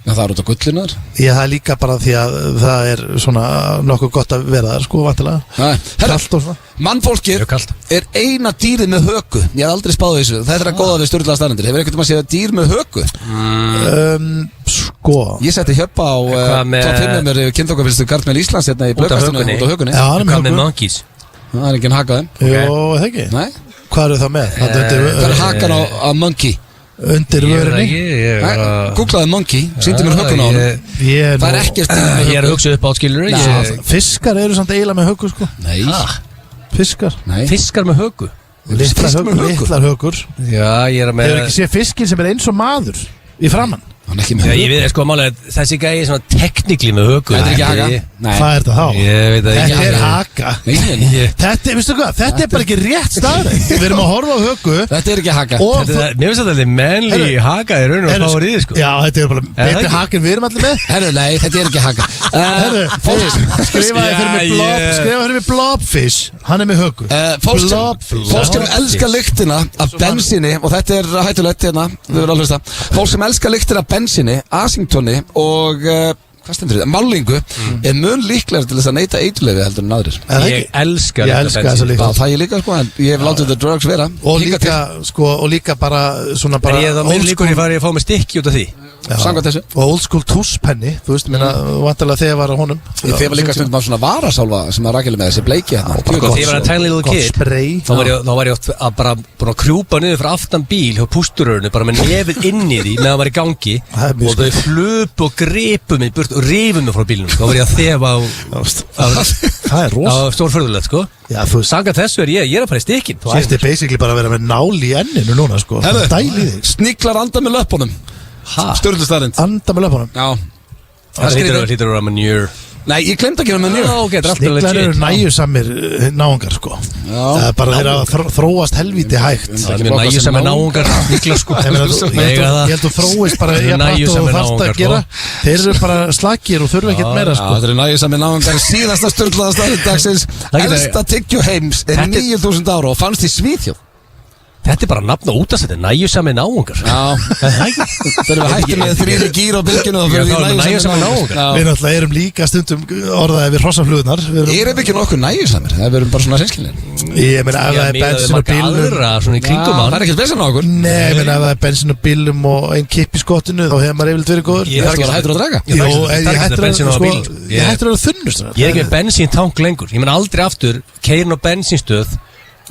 Já, það er út á gullunar. Já, það er líka bara því að það er svona nokkuð gott að vera þar, sko, vantilega. Kallt og svona. Mannfólkið er eina dýrið með höku. Ég hef aldrei spáð þessu. Það er að góða við stjórnlega staðrendir. Hefur einhvern veginn að séð dýr með höku? Sko. Ég setti hjöppa á top 5 með mér kynþokkafylgstu Karlmenn Íslands hérna í blöðkastinu út á hökunni. Já, hann er með monkeys. Það er enginn hakaðum. Jó, það ekki. Nei. Hvað eru það með? Það er hakan á monkey. Undir vörinni. Googlaði monkey, sýndi mér hökun á hann. Það er ekkert dýr með höku. Ég er að hugsa upp á skilur. Fiskar eru samt eiginlega með höku, sko. Nei. Fiskar. Fiskar með höku. Litlar hökur. Já, ég er að með... Hefur ekki séð fiskinn sem er eins og maður í framann? Hann er ekki með höku. Ég veit, sko, málega, þessi gæi er svona teknikli með höku. Þetta er ekki haka. Hvað er þetta þá? Ég veit að þetta er haka. Þetta, veistu hvað, þetta er bara ekki rétt staðrætt. Við erum að horfa á höku. Þetta er ekki haka. Mér finnst að þetta er menli haka í raun og fáir í því, sko. Já, þetta er bara betri haka en við erum allir með. Herru, nei, þetta er ekki haka. Skrifaði fyrir mig Blobfish. Hann er með höku. Fólk sem elskar lyktina af bensíni, og þetta er hættulegt hérna, við verðum að hlusta. Fólk sem elskar lyktina af bensíni, asingtoni og hvað stendur þetta? Málningu er mun líklega til þess að neyta eiturleyfi heldur en aðrir. Ég elska þessa líka. Það ég líka, sko, en ég hef látið þetta drugs vera. Og líka bara svona bara... En ég það minn líkur ég farið að fá mig stykki út af því. Samkvæmt þessu. Og old school túspenni, þú veist, minna, vantilega þegar var á honum. Þegar var líka stundum af svona varasálfa sem að rakili með þessi bleiki hérna. Þegar ég var að tiny little kid, þá var ég að bara búin að krjúpa niður frá aftan bíl hjá pústurörnu, bara með nefið inn í því meðan það var í gangi og þau flupu og gripu mig burt og rifu mig frá bílunum. Þá var ég að þefa á stórförðulegt, sko. Sanga þessu er ég er að fara í stykkin. Þú ætti basically bara að vera með nál í enninu núna, sko. Sniklar anda með löpunum. Stjórnlustarind. Anda með löpunum. Já. Það hlýtur að vera manure. Nei, ég glemd að gera manure. Sniklar eru næjusamir náungar, sko. Bara þeir að þróast helvíti hægt. Það er mjög næjusamir náungar. Sniklar, sko. Ég held að þróist bara og þarft að gera. Þeir eru bara slakir og þurfa ekkert meira, sko. Það eru næjusamir náungar. Síðasta stjórnlaða staðrind dagsins. Elsta tyggju heims er 9.000 ára og fannst í Svíþjóð. Þetta er bara nafn og útastætti, næjusami náungar. Já, það erum við hætti með 3. gír á bylginu og fyrir því næjusami náungar. Við náttúrulega erum líka stundum orðaði við hrossaflugurnar. Erum ekki nokkuð næjusamir, það verum bara svona sinnskilin. Ég meina ef það er bensin og bílum. Það er ekkert bensin á okkur. Nei, ég meina ef það er bensin og bílum og einn kipp í skottinu, þá hefur maður yfirleitt verið góður. Ég þarf ekki að hættur að draga. Ég hættur að þunnust. Ég er ekki með bensíntank lengur. Ég meina aldrei aftur keyrin á bensínstöð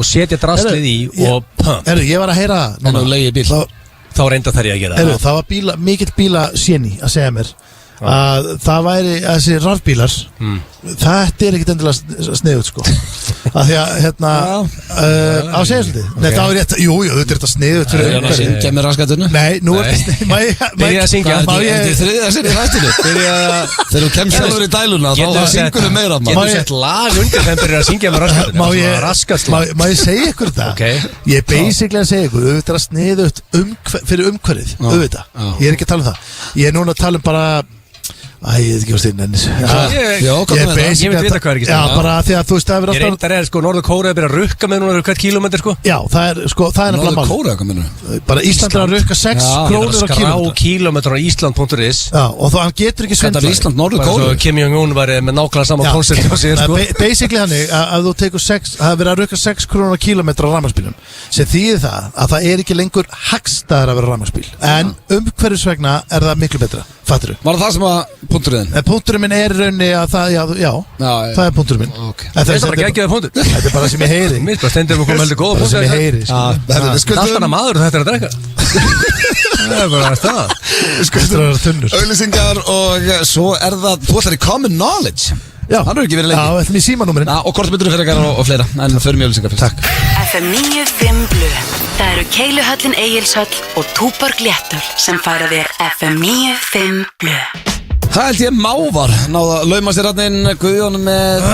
og setja draslið í og pump. Ég var að heyra þá reynda þær ég að gera það var mikill bíla séni að segja mér að það væri þessi rafbílar þetta er ekkert endilega sniðut, sko. Að því að hérna á segjöldi. Nei, það var rétt. Jú, þetta er þetta sniðut fyrir umhverfið. Syngja með raskatunnu. Nei, nú er þetta Byrja að syngja. Þetta er þriðja sinni í hættinu. Þegar þú kemst sjálfur í dæluna þá syngur þú meira. Getur sett lag undir þeim byrja að syngja með raskatunnu. Má ég segja ykkur þetta? Ég er basically að segja ykkur þetta er sniðut fyrir umhverfið. Ég er ekki að tala um það. Ég er núna að tala um bara ég veit ekki hvað styrn ennis. Ég veit vita hvað er ekki styrn. Já, bara því að þú veist það er alltaf. Ég reyndar er, sko, Norður Kórea að byrja að rukka með núna hvert kílómetri, sko. Já, það er nefnilega mál. Norður Kórea, hvað minnur? Bara Ísland er að rukka 6 krónur á kílómetri. Skrá kílómetri á Ísland.is. Já, og hann getur ekki svindla. Þetta er Ísland, Norður Kórea. Kim Jong-un var með nákvæmlega sama koncept á sig, sko. Basically hannig, að þú tekur 6, það er verið að rukka 6 krónur á kílómetri á rafmagnsbílum. Sem þýðir það að það er ekki lengur hagstæðar að vera rafmagnsbíl. En umhverfisvegna er það miklu betra. Fattur þú? Var það sem að punkturinn Punkturinn minn er í rauninni að það, já, það er punkturinn minn Ok. Það er bara geggjaði punktur Þetta er bara sem ég heyri Mér bara stendur um að koma heldur góða Bara sem ég heyri Allt annað maður þetta er að drekka Það er bara að staða Þetta er að vera tunnur Auglýsingar og svo er það Þú ætlar í Common Knowledge Já, hann hefur ekki verið lengi Já, ætlum í símanúmerinn Og hvort myndur fyrir ykkar og fleira En förum í auglýsingar fyrst Takk FM 95 Blu. Það eru Keiluhöllin Egilshöll og Túborg Léttul sem færa þér FM 95 Blu. Það held ég mávar Náða að lauma sér hann inn Guðjón með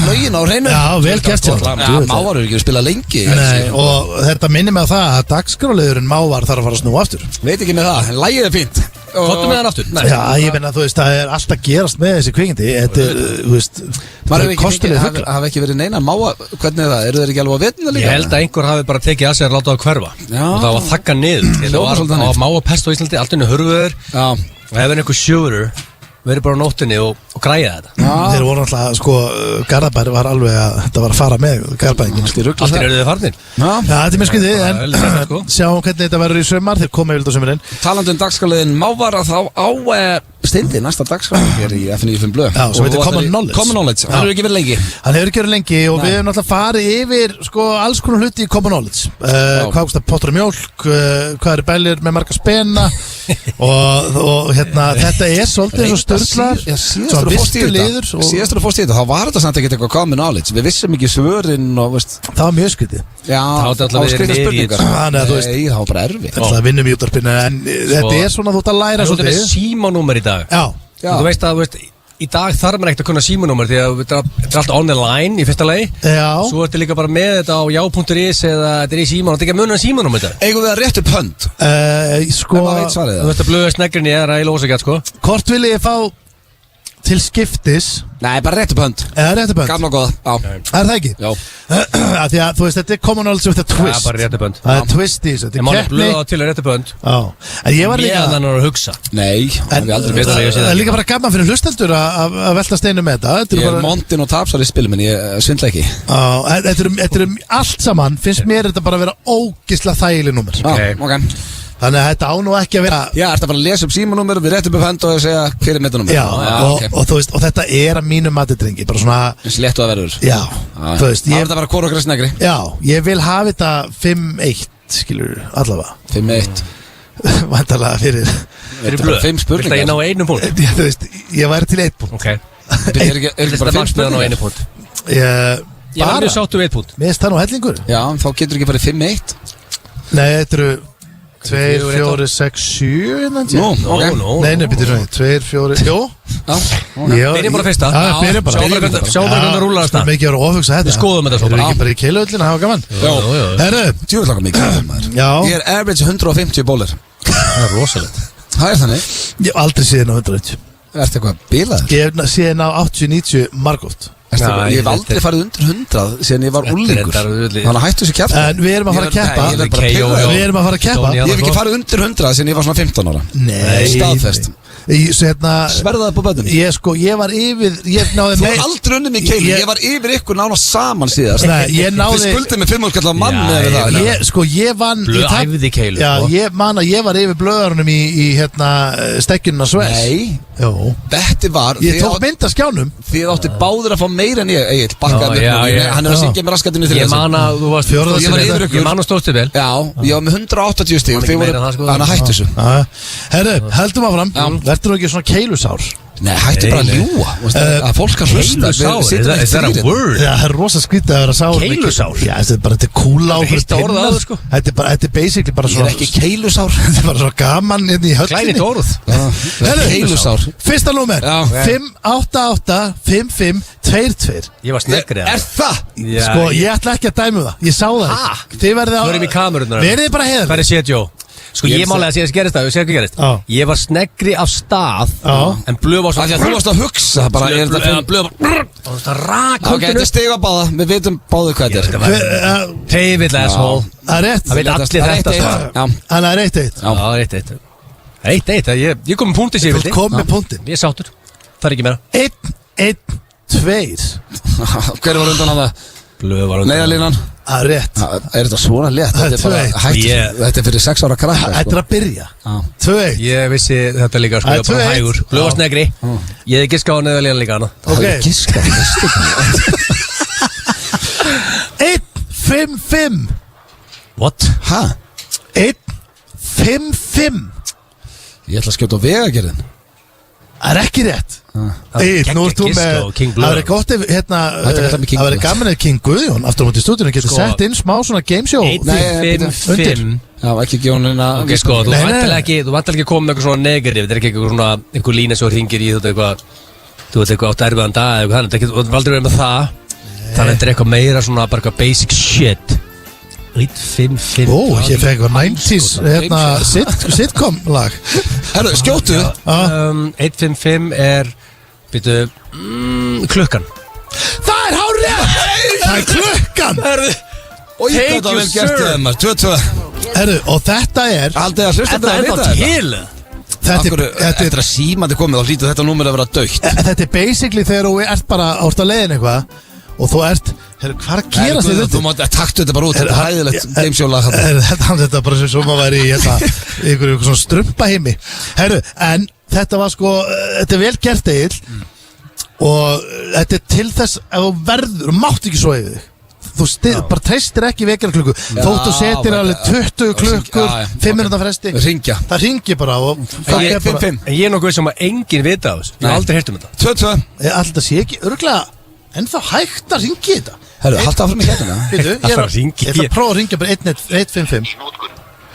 lögin á hreinu Já, vel gert hjá Já, mávar eru ekki að spila lengi Nei, og þetta minnir mig á það að dagskráliðurinn mávar þarf að fara að snúa aftur Veit ekki með það, en lægið er fínt Kottum með hann aftur Já, ég finna að þú veist, það er alltaf gerast með þessi kvikindi Þetta er, þú veist, Maður hefur kostuleg ekki, fugla hafa ekki verið neina máva Hvernig er það? Eru þeir ekki alveg að vetna líka? Ég held að einhver hafi bara tekið að sig að láta það hverfa Já. Og það var þakka niður Hljómar svolítið Það þannig. var máa pest á Íslandi, allt innu hurfuður Já, Og hefur einhver sjúrur verið bara á nóttinni og græja þetta Þeir voru alltaf, sko, Garðabær var alveg að þetta var að fara með Garðabæðingin sko. Allt eru þið farnir Já. Já, þetta er mjög skytið, Það er vel sagt, sko. en sjáum hvernig þetta verður í sumar Þeir koma yfir þetta á sumarinn Talandi dagskráliðin mávar að þá á Steindi næsta dagskráliðin Hér í FNÍ5 Blöð Já, sem heitir Common Knowledge. Common Knowledge, hann hefur ekki verið lengi Hann hefur ekki verið lengi og við hefum náttúrulega farið yfir sko alls konar hluti í Common Knowledge Hvað kostar pottur af mjólk, hvað eru bellir með marga spena og hérna þetta er svolítið eins og störtlar Síðastur að fórst í þetta Síðastur að fórst í þetta, þá var þetta samt ekki eitthvað Common Knowledge Við vissum ekki svörin og veist Það var mjög skytið Já, Það átti alltaf á verið skrýtnar niður í spurningar. Þannig að þú veist- Nei, það var bara erfitt Þetta er vinnum í útvarpinu en þetta er svona þú ert að læra Það er með svolítið símanúmer í dag Já, Já. Þú veist að, þú veist, í dag þarf maður ekkert að kunna símanúmer Því að þetta er allt on the line í fyrsta lagi já Svo ertu líka bara með þetta á já.is eða þetta er í síman og þetta er ekki að muna símanúmer þetta Eigum við að rétt upp hönd Sko, Ef maður veit svarið Þú veist að blöða snegrinni er að ég lósa ekki sko hvort vil ég fá til skiptis Nei, bara rétt upp hönd eða réttubönd? Gamla og góða Já, Er það ekki? já Af Því að þú veist, þetta er Common Knowledge with a Það er twist bara réttubönd Það er twist í þessu, Ég þetta máli er keppni blöða til að réttubönd Já, en ég var líka Meðan hann er að hugsa Nei, það En er aldrei betra að ég sé það það er ekki. líka bara gaman fyrir hlustendur að velta steinu með þetta Þetta Ég eru er bara montin og tapsar í spilum En ég svindla ekki Já, en þetta eru allt saman finnst mér þetta bara að vera ógisla þægileg númer Já, ok Þannig að þetta á nú ekki að vera Já, ertu bara að lesa upp símanúmer Við réttum upp hönd og segja hver er metanúmer Já, ok og þú veist, og þetta er að mínu mati drengi bara svona, Eins létt og það verður já, þú veist Það er ég, þetta bara hvort okkar snegri já, ég vil hafa þetta 5-1, skilur, allavega 5-1 Vantarlega fyrir Fyrir bara blöð fimm spurningar. Viltu að ég ná einum punkt? Þú veist, ég væri til 1 punkt Ok Er ekki bara 5 Þetta fannst með hann á spurningar? einu punkt Ég Ég var bara, mjög sáttu við 1 punkt mér finnst það nú hellingur Já, þá getur ekki bara 5-1 Nei, þetta eru 2, 4, 6, 7 Nú, ok Nei, nei, býttu svona 2, 4, jú Já, Byrjum bara fyrsta. Já, byrjum bara Sjáum bara hvernig- sjáum bara hvernig það rúllar af stað. Það er mikið að vera að ofugsa þetta Við skoðum þetta svo Það er bara. ekki bara í keiluöllin að hafa gaman Já. Herru, Tjóðlaka mikið maður. já, Ég er average 150 bólir Það er rosalegt Það er þannig ég hef aldrei séð ná 190 Ertu eitthvað bílaður? Ég hef séð ná 80-90 margótt Ég hef aldrei farið undir 100 síðan ég var Þetta er úlingur reyndar- Þannig að hættu þessu kæft En við erum að fara að keppa Ég verð bara K.O. pirraður. Við erum að fara að keppa Tony Ég hef ekki Alvarez. farið undir 100 síðan ég var svona 15 ára Nei Staðfest Svo hérna Sverðaði på bönnum Ég var yfir Ég náði Þú er aldrei unni mig keilu Ég- Ég var yfir ykkur nána saman síðast Nei, ég náði- Þið skuldið mig 5 skall á mann Já, með það Ég vann Blöð ég tap- æfði keilu, Já, sko. ég man að ég var yfir blöðarunum í hérna stekkjunum að Sves Nei, Jó þetta var Ég tók mynd af skjánum Þið áttu báður að fá meira en ég Egil, bakkaði Já, mér já, Hann er að já. syngja með raskatinu til Ég man að þú varst Fjórða Ég var sinni yfir þetta. ykkur Ég man að stóðst þig vel Já, ég var með 180 stíg Man ekki meira en það, sko. Þannig að hættu þessu Já. Herru, heldum áfram Já. Verður þú ekki svona keilusár? Nei, hættu bara að Nei, nei. ljúa Að fólk að hlusta Keilusár, Við sitjum is that a ekki fyrir word? Já, það er rosa skrítið að vera sár með Keilusár? Já, þetta er bara, þetta er kúla á Ég heyrt orðið áður, sko. Þetta er basically bara Ég svona er ekki keilusár Þetta er bara svona gaman hérna í höllinni Glænit orð Herru, Keilusár Fyrsta númer Já. 588-5522 Ég var sneggrið Er það? Já, Sko, ég ætla ekki að dæmu það Ég sá það Ha? ekki. Þið verðið á Förum í kamerunnar. Verðið bara heiðar Hvað er sétt, Jó? Sko Ég ég málega að segja að gerist það, ég sé hvað gerist Já. Ég var snegri af stað Já. En blöð var Af því að þú varst að hugsa bara er þetta fyrir Blöð var Það rak Ok, þetta er stiga báða Við vitum báðu hvað þetta er Teivill asshole Það er rétt Það veit allir Það er þetta eitt, sko. eitt. Já. Það er 1-1 Já, það er 1-1 1-1, ég kom með punkti sér Þú kom með punktinn Ég er sáttur Það er ekki meira 1-1-2 Hver var undan á það? Blöð var Neyðalínan. Það er rétt. Er þetta svona létt? Þetta er bara 2-1. hægt. Þetta er fyrir 6 ára krakka. Þetta er að byrja 2-1. Ég vissi þetta líka sko, ég var bara 2-1. hægur Blöð var snegri Ég hefði giskað á Neyðalínan líka hana Ok. Giska, veistu hvað? 1-5-5. What? Hæ? 1-5-5. Ég ætla að skjóta á Vegagerðin. Það er ekki rétt. Nú ert þú með það verður gott ef það verður gaman ef King Guðjón aftur á móti stúdíunum getur sett inn smá svona gameshow 1-5-5 Já, ekki gjónuna. Ok, sko, þú vantar ekki að koma með eitthvað svona negativ þetta er ekki eitthvað svona, einhver lína sem hringir í þú veit eitthvað átt erfiðan dag eitthvað þannig, þú veit aldrei verið með það þannig að þetta er eitthvað meira svona bara eitthvað basic shit 1-5-5 Ó, ég fekk eitthvað 90s sitcom lag. Herru, skjótu. 1-5-5 er býtu klukkan Það er hárrétt. Það er klukkan. Og ég gæti að vel gert þið maður. 2-2. Herru, og þetta er Haldið að hlusta Þetta er vita það til Þetta er að símandi komið þá hlýtur þetta númer að vera dautt. Þetta er basically þegar þú ert bara ást að leiðin eitthvað og þú ert, herru, hvað er að gera sig Þú mátt taktu þetta bara út. Þetta er hæðilegt gameshow-lag. Þetta bara sem svo maður væri í einhverju svona strumpaheimi. Herru, en þetta var sko, þetta er vel gert Egill og þetta er til þess að þú verður, þú mátt ekki svo yfir þig. Þú bara treystir ekki vekjarklukku þóttu setir alveg 20 klukkur 5 minúta fresti. Ringja. Það ringi bara og En ég er nokkuð sem að enginn vita á þessu Ég hef aldrei heyrt um þetta 2-2. Alltaf sé ekki örglega en þá hægt að ringi þetta. Herru, halda áfram í hérna. Ég ætla að prófa að ringja bara 1-5-5.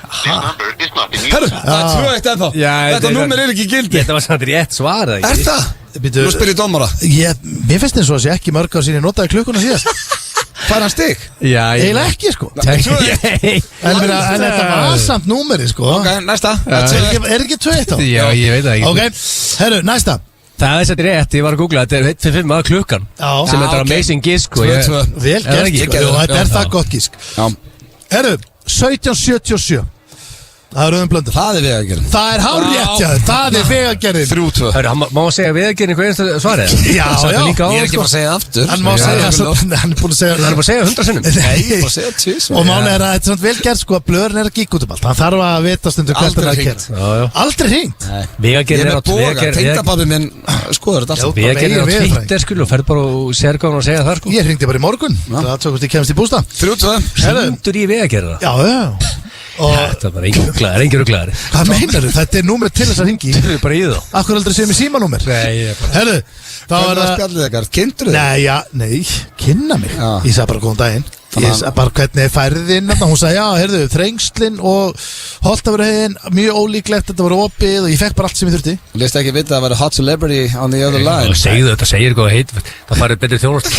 Herru, það er 2-1 ennþá. Þetta númer er ekki gildi. Þetta var samt rétt svar eða Er það? Nú spyr ég dómara. Mér finnst eins og að sé ekki mörg á síni notaði klukkuna síðast. Fær hann stig? Já, eiginlega ekki sko. En þetta var samt númeri sko. Ok, næsta. Er ekki 2-1 þá? Já, ég veit það ekki Ok, herru, næsta. Það er þetta rétt, ég var að googla, þetta er 1-5-5 að klukkan sem þetta er amazing gisk 2-2. Vel gert sko, þetta er það gott gisk. Herru, 1777. Það er Rauðum Blöndal. Það er Vegagerðin. Það er hárrétt hjá þér. Það er Vegagerðin. 3-2. Má segja Vegagerðin eitthvað einstu svarið? Já. Ég er ekki bara að segja það aftur. Hann má segja það. Hann er búin að segja Hann er bara að segja 100 sinnum. Nei, ég er bara að segja 2. Og máli er að þetta er svona vel gert sko að blöðurinn er að gík út um allt. Hann þarf að vita stundu hvert er að gera. Aldrei hringt. Vegagerðin er á Boga, tengdapabbi minn skoður þetta alltaf. Vegagerðin er á Twitter skul og ferð bara og sér hvað hann að segja þar sko. Ég hringdi bara í morgun. Það tókust ég kemst í bústa. 3-2. Hringdur í Vegagerðina? Já. Þetta er bara engin ruglaðari. Hvað meinar þú? Þetta er númer til þess að ringi. Þetta er bara í þá. Akkur aldrei séum við símanúmer? Nei, ég er bara Herru, þá Það er er að það spjallið ekkert. Kynntur þið? Nei, kynna mig. Já. Ég sagði bara góðan daginn. Ég sagði bara hvernig er færðin. Hún sagði, já, heyrðu, þrengslin og Holtavörðin, mjög ólíklegt, þetta var opið og ég fekk bara allt sem ég þurfti. Þú leist ekki vita að vera hot celebrity on the other line. Þetta segir hvað heit. Það farið betri þjónust.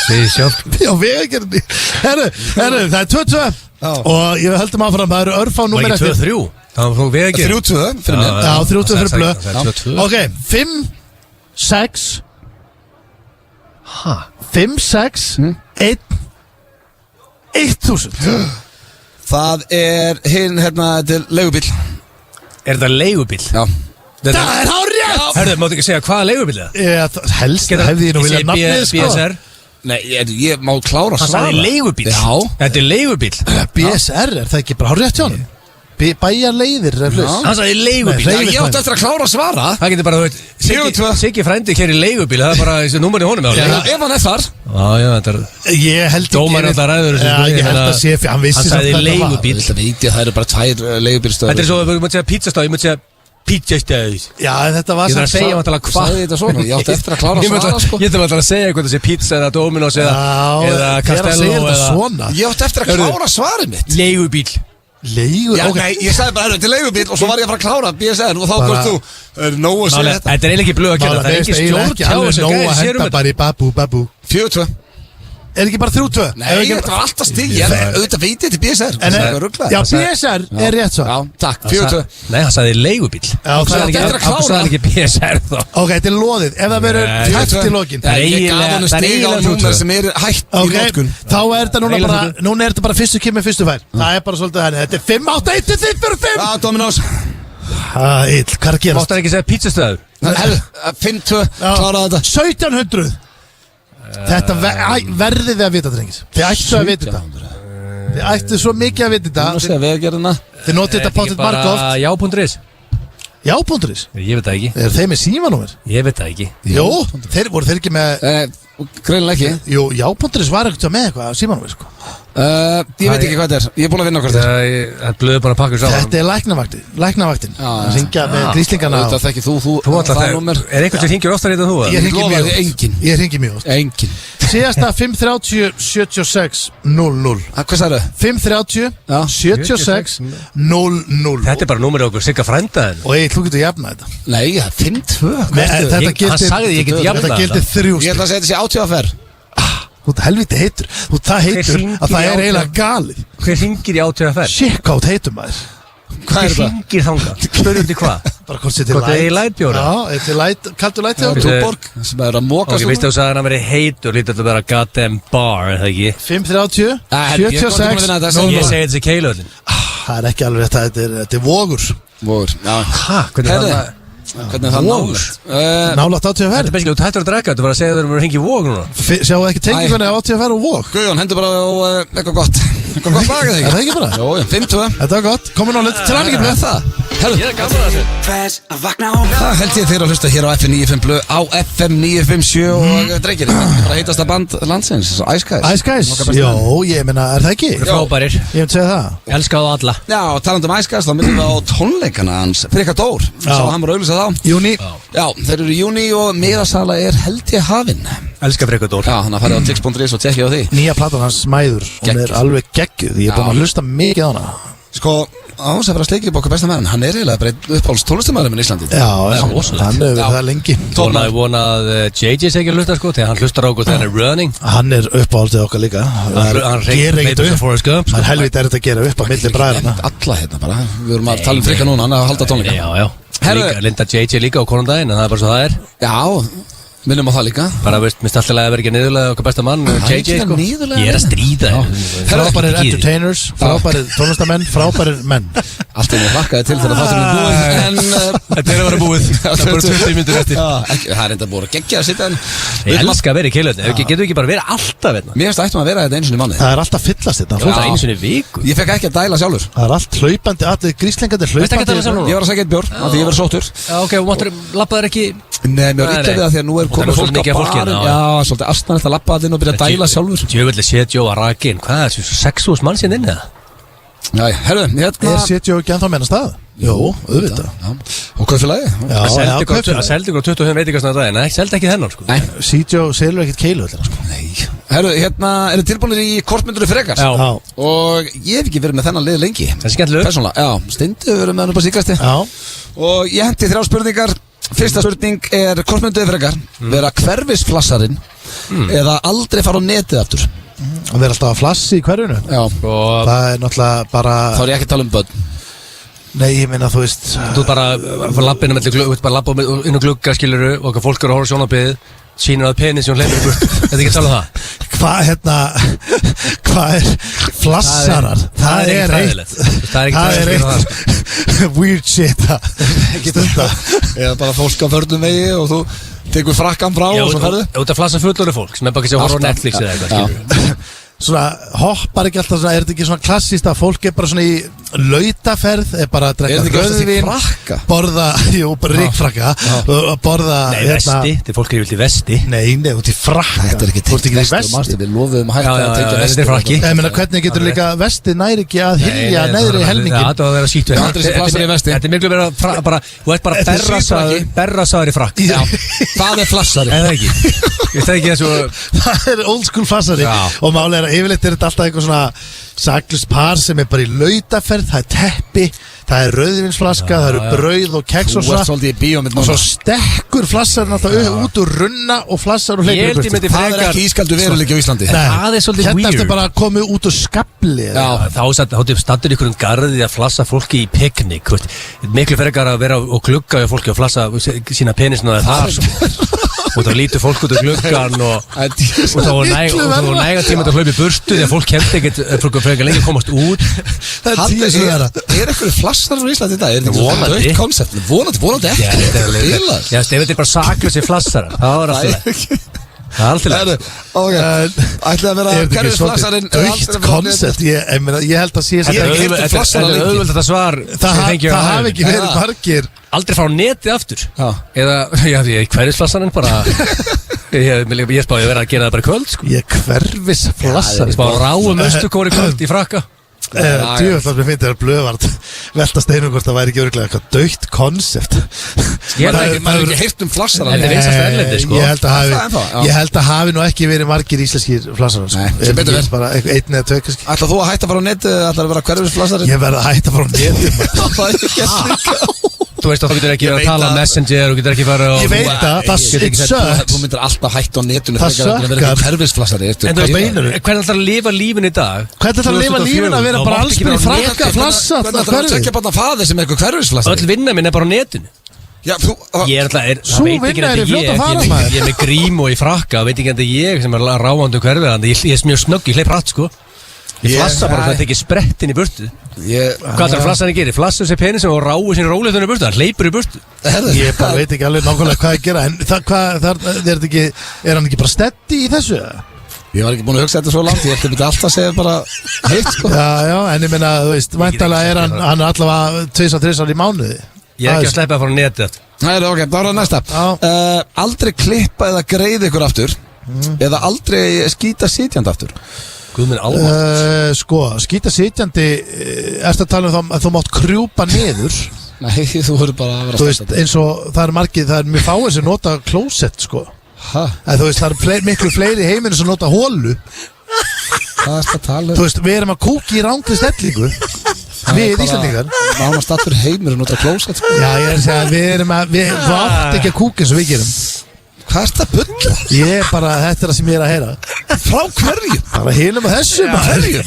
Segir sjálf. Já, Vegagerðinni. Herru, það er 2-2. Og ég höldum áfram, það eru örfá Var númer ekki 2-3? Það var frá Vegagerðin. 3-2 fyrir mér. Já, 3-2 fyrir blöð. Það er 2-2. Ok, 5, 6 5, 6 1 1000. Það er hinn, þetta er leigubíl. Er þetta leigubíl? Já. Það er hárrétt. Herðu, máttu ekki segja hvaða leigubíl það? Helst hefði ég nú viljað nafnið sko. BSR? Nei, ég má klára Það svara. sagði leigubíl? Já. Þetta er leigubíl? BSR, er það ekki bara hárrétt hjá hann? Bæjar leiðir Hann sagði leigubíl. Nei, Ég átti eftir að klára svara. Það getur bara, þú veit, Siggi frændi hér í leigubíl, það er bara þessi númer í honum. Ef hann er þar. Já, þetta er Ég held ekki Dómarinn alltaf ræður þessu, Já, ég held að sé hann vissi Hann samt sagði hvað það var. leigubíl. Þetta veit ég, það eru bara 2 leigubílstöður. Þetta er svo, við mútum segja pizzastöð, ég mútum segja pizzastöð. Já, þetta var Ég þarf að segja vantilega hvað. Sagði þetta svona, ég átti eftir að klára Ég svara sko. þarf vantilega að segja eitthvað þessi pizza eða Dominos eða Já, Castello segir þetta eða svona Ég átti eftir að klára svarið mitt. leigubíl. Leigur, Já, nei, ég sagði bara, þetta er leigubíl og svo var ég að fara að klára BSN og þá komst þú nógu að segja þetta. Þetta er eiginlega ekki blöð að gera, það er ekki stjórn hjá þessu Nóa gæði sérum henda þetta. bara í babu 4-2. Er ekki bara 3-2? Nei, þetta var alltaf stig, ég auðvitað veit ég til BSR. Já, BSR er rétt svo. Já, takk, 4-2. Nei, hann sagði leigubíl. Já, Hann sagði þetta er að klára. Hann sagði ekki BSR þá. Ok, þetta er loðið. Ef það verður hægt til lokin. Það er Ég gaf eiginlega- hann það er stig á eiginlega númer 3-2. sem er hætt í Ok, notkun. þá er þetta núna Eiginlega bara Núna er þetta bara fyrstu kemur, fyrstu fær. Það er bara svolítið henni. Þetta er 5-8-1-5-4-5. Já, Dominos. Ill, hvað er að gerast? Máttu hann ekki segja pizzastöð? Herru, 5-2, kláraði þetta. 1700. Þetta verðið þið að vita, drengir. Þið ættu að vita þetta. Þið ættu svo mikið að vita Nú sé þetta. að vegagerðina Þið notið þetta potið margóft. Já.is Já.is. Ég veit það ekki Er þeir með símanúmer? Ég veit það ekki Jó, voru þeir ekki með Greinilega ekki Jú, já.is var ekkert með eitthvað símanúmer sko. Ég veit ekki hvað þetta er Ég er búin að vinna okkur þetta Það blöðu bara að pakka saman Þetta er læknavaktin Það syngja með gríslingana Þetta þekkir þú alltaf það númer Er einhvern sem hringir oftar í þetta þú? Ég hringi lofa mjög þér, oft. enginn. Ég hringi mjög oft. Engin Síðasta 530 76 00 Hvað sagðu? 530 Já. 76 00 Þetta er bara númerið okkur Sigga frændaðin Og ég hlúkið að jafna þetta Nei, það er 5-2 Þetta Hann sagði ég get jafnað Þetta gildir 3 Ég ætla að segja þetta sé átíðaferð Þú ert helviti heitur Þú það heitur hringir að það í er 18? eiginlega galið Hver hringir í átöðaferð? Shitkátt heitur maður Hvað Hver er þetta? hringir þangað? Spurðundi hvað? Bara hvort sér til Hvort er í lightbjóra? Já, er til light Kaldu light hjá Já, Túborg sem er að móka Ok, veistu þú sagði hann að veri heitur Lítið að vera goddamn bar, er það ekki? 530 ég er kominn að þetta 76 segja. Ég 00 segi þetta sé Keilöðin Það er ekki alveg þetta er vogur Móður Já Hæ? Hvernig Herðu, það? Hvernig er það Vogur? nálægt? Nálægt átíða Þetta ferð er basically, þú hættur að drekka Þú var að segja að þú erum að hringi í vóg núna Sjáu ekki tengingunni á átíða ferð og vog Guðjón, hendur bara á eitthvað gott Eitthvað gott lag eða Er það ekki bara? Jó, 5-2 Þetta var gott Komin á hlut til hann ekki Er það? Herðu Ég er gaman að þessu Það held ég þeir að hlusta hér á FM 95 Blöð á FM 957 og drengir bara heitasta band landsins Ice Guys Ice Guys Okkar besta Jó, menn. ég meina, er það ekki? Frábærir Ég myndi segja það Elskaðu alla Já, talandi Ice Guys þá myndum við á tónleikana hans Frikka Dór Sá hann var auðvitað þá Júni Já, þeir eru í júni og miðasala er held ég hafinn Elska Frikadór Já, þannig að farið á tix.is og tekja á því Nýja platan hans Smæður Hún er Geggjuð. alveg geggjuð Ég er búin að hlusta mikið á hana Sko, án sem fyrir að sleikja upp okkar besta maður Hann er eiginlega bara uppáhalds tónlistamæður í Íslandi Já, hann hefur verið Já. það lengi Ég vona að JJ sé ekki að hlusta sko Þegar hann hlustar á okkur þegar hann er running Hann er uppáhaldið okkar líka hann gerir maybe ekkert the upp Forrest Gump, sko. Það er helviti er þetta að gera upp á milli bræðina Alla hérna bara Við vorum að tala um Frikka núna, hann er að halda tónleika Já Herðu. Linda JJ líka á konundaginn En það er bara svo það er Já, minnum á það líka Bara veist, minnst alltaf að vera ekki niðurlega okkar besta mann er JJ ekki sko niðurlega Ég er að stríða þér. Frábærir Ekki í því. entertainers Frábærir tónlistamenn Frábærir menn Allt er mér hlakkaði til þegar þátturinn er búið En Þetta er að vera búið Það er bara 20 myndir eftir Það er enda búið að gegja að sitja en Ég elska að vera í keilöðin Getur ekki bara verið alltaf hérna Mér finnst ættum að vera þetta einu sinni í mánuði Það er alltaf fyllast þetta Það er einu sinni í viku Ég fekk ekki að dæla sjálfur Það er allt hlaupandi Allir gríslingandi Veistu ekki að dæla sjálfur? hlaupandi Ég var að segja eitt bjór af því ég verið sóttur Já ok, og labbaður ekki Nei, mér var illa við það því að nú er komið Það er fólk mikið á af fólki barinn hérna, Já, svolítið astnægt að labba að þinn og byrja að dæla sjálfur Djöfelli set Jó að rakin Hvað er þessu 6.000 mann sinni inni það? Já, herðu, hérna Er setja ekki ennþá meina stað? Jó, auðvitað Já. Og hvað fyrir lagi? Já, Það seldi kaupfélagi. ykkur á 25 veitingastunum að daginn Nei, seldi ekki þennan sko Nei, Sítjó selur ekkert keiluhöllina sko. nei Herðu, hérna, eru tilbúinir í kortmyndur frekar Já. Já, Og ég hef ekki verið með þennan lið lengi Það er skemmtilegur Persónulega, já, Steindi verið með hann upp á síkasti já Og ég hendi 3 spurningar Fyrsta spurning er kortmynduð frekar Vera hverfisflassarinn Eða aldrei fara á netið aftur Og þeir er alltaf að flassi í hverjunu Já, Og Það er náttúrulega bara þá er ég ekki að tala um börn Nei, ég minna þú veist þú ert bara lappinu með bara lappa inn á glugga skiluru Og okkar fólk eru að horfa á sjónabíð Sýnir að penis og hún leifir í burt Þetta er ekki að tala um það Hvað hérna Hvað er flassarar Það er eitt hræðilegt. Það er ekki Það er hræðilegt eitt Weird shit að stunda Eða bara fólk á förnum vegi og þú tekur frakkan frá Já, og svo ferðu út að flassa fullorðu fólk sem er bara ekki að horfa á Netflix eða eitthvað skilurðu. Svona hoppar ekki alltaf svona Er þetta ekki svona klassíst að fólk er bara svona í lautaferð Er bara að Er þetta drekka ekki oftast í rauðvín frakka? Borða, jú, bara ríkfrakka Og borða Nei, vesti, þetta er fólk er vilt í vesti Nei, nei, út í frakka Þetta er ekki Þú ert ekki í vestur, vesti manstu, við lofuðum að Já, hætta já, að já, tengja þetta vestur er frakki Ég meina, hvernig getur líka vesti næri ekki að hylja neðri helmingin Það var að vera sítu Það er aldrei sem flassar í vesti. Þetta er miklu verið að bara Þú ert bara Þetta er sífrakki. berrasaður í frakk Já, það er flassari Eða ekki Ég það ekki þessu Það er old school fassari Já. Og máli er að yfirleitt er þetta alltaf eitthvað svona saklust par sem er bara í lautaferð Það er teppi, það er rauðvinsflaska Það eru brauð og keks og Þú ert svolítið í bíómynd Og svo núna stekkur flassarinn alltaf út úr runna Og flassar og Ég hleypur held ég myndi Það er frekar ekki ískaldu veruleiki á Íslandi Það er svolítið Hérna weird. ertu bara að koma út úr skabli Já. Þá stattur ykkur garði að flassa fólki í piknik miklu frekar að vera og glugga og fólki og flassa sína penisna þar sko. Og þá lítur fólk út úr gluggan og þá var næga tíma að hlaupa í burtu því að fólk kemdi ekkert frekar lengi að komast út Það er 10 sem það Er eitthvað flassar á Íslandi í dag? Er þetta Vonandi. dögt koncept? Vonandi ekki Já, ef þetta er bara saklösi flassara það var alltaf Það er alltaf leið Ætlaði að vera hverfisflassarinn Dautt koncept Ég held að sé Það er auðvöld þetta svar Það hafi ekki verið margir Aldrei fara á netið aftur Eða, hverfisflassaninn bara Ég spáði að vera að gera það bara í kvöld sko. Ég hverfisflassan Ég spáði að ráum östukóri kvöld í frakka Djúvöld mér finnst það blöðvart velta steinum hvort það væri ekki öruglega eitthvað dautt koncept Maður ekki heyrt flassar Þetta er vinsast erlendi sko Ég held að hafi nú ekki verið margir íslenskir flassar Sem betur verið bara einn eða tvö kannski Ætlar þú að hætta að fara á netið eða ætlar að vera hverfisflassarinn? Ég verð að hætta að fara á netið Það er ekki líka Þú veist að þú getur ekki að tala messenger og getur ekki fara Ég veit að Þú myndir alltaf hætta á netinu Það sökkar En þú veist, hvernig ætlar að lifa lífinu í dag? Hvernig ætlar að lifa lífinu að vera bara allsbyrði frakka, flassa Hvernig ætlar að tekja bara faðir sem eitthvað hverfisflassari? Öll vinna minn er bara á netinu Ég er alltaf, það veit ekki að ég er með grím og í frakka veit ekki að ég sem er ráandu hverfið Ég er mjög snögg, ég hleyp hratt sko Ég flassa bara það að tekja sprettin í burtu Hvað er það flassan að gera? Flassar sér penisum og ráu sín róleðunni í burtu Það hleypur í burtu Ég bara veit ekki alveg nákvæmlega hvað að gera En er hann ekki bara steady í þessu? Ég var ekki búin að hugsa þetta svo langt Ég ætti alltaf að segja bara heitt sko Já, en ég meina, þú veist Væntalega er hann allavega 2-3 í mánuði Ég er ekki að sleppa að fara á netið Það er ok, þá er það næsta Aldrei klippa eða greiða ykkur aftur Eða aldrei skýta sitjandi aftur Sko, skýta sitjandi Ertu að tala um að þú mátt krjúpa niður Nei, þú verður bara að vera Þú veist, eins og það er margið Það er mjög fáið sem nota klósett, sko Þú veist, það er miklu fleiri í heiminu sem nota hólu Hvað er þetta að tala um? Þú veist, við erum að kúki í rángri stellingu Við Íslandingar Nánast allur heimur að nota klósett sko. Já, ég er að segja að við átt ekki að kúka eins og við gerum Hvað er þetta að bulla? Ég er bara, þetta er það sem ég er að heyra Frá hverju? Bara hinum og þessu Hverju?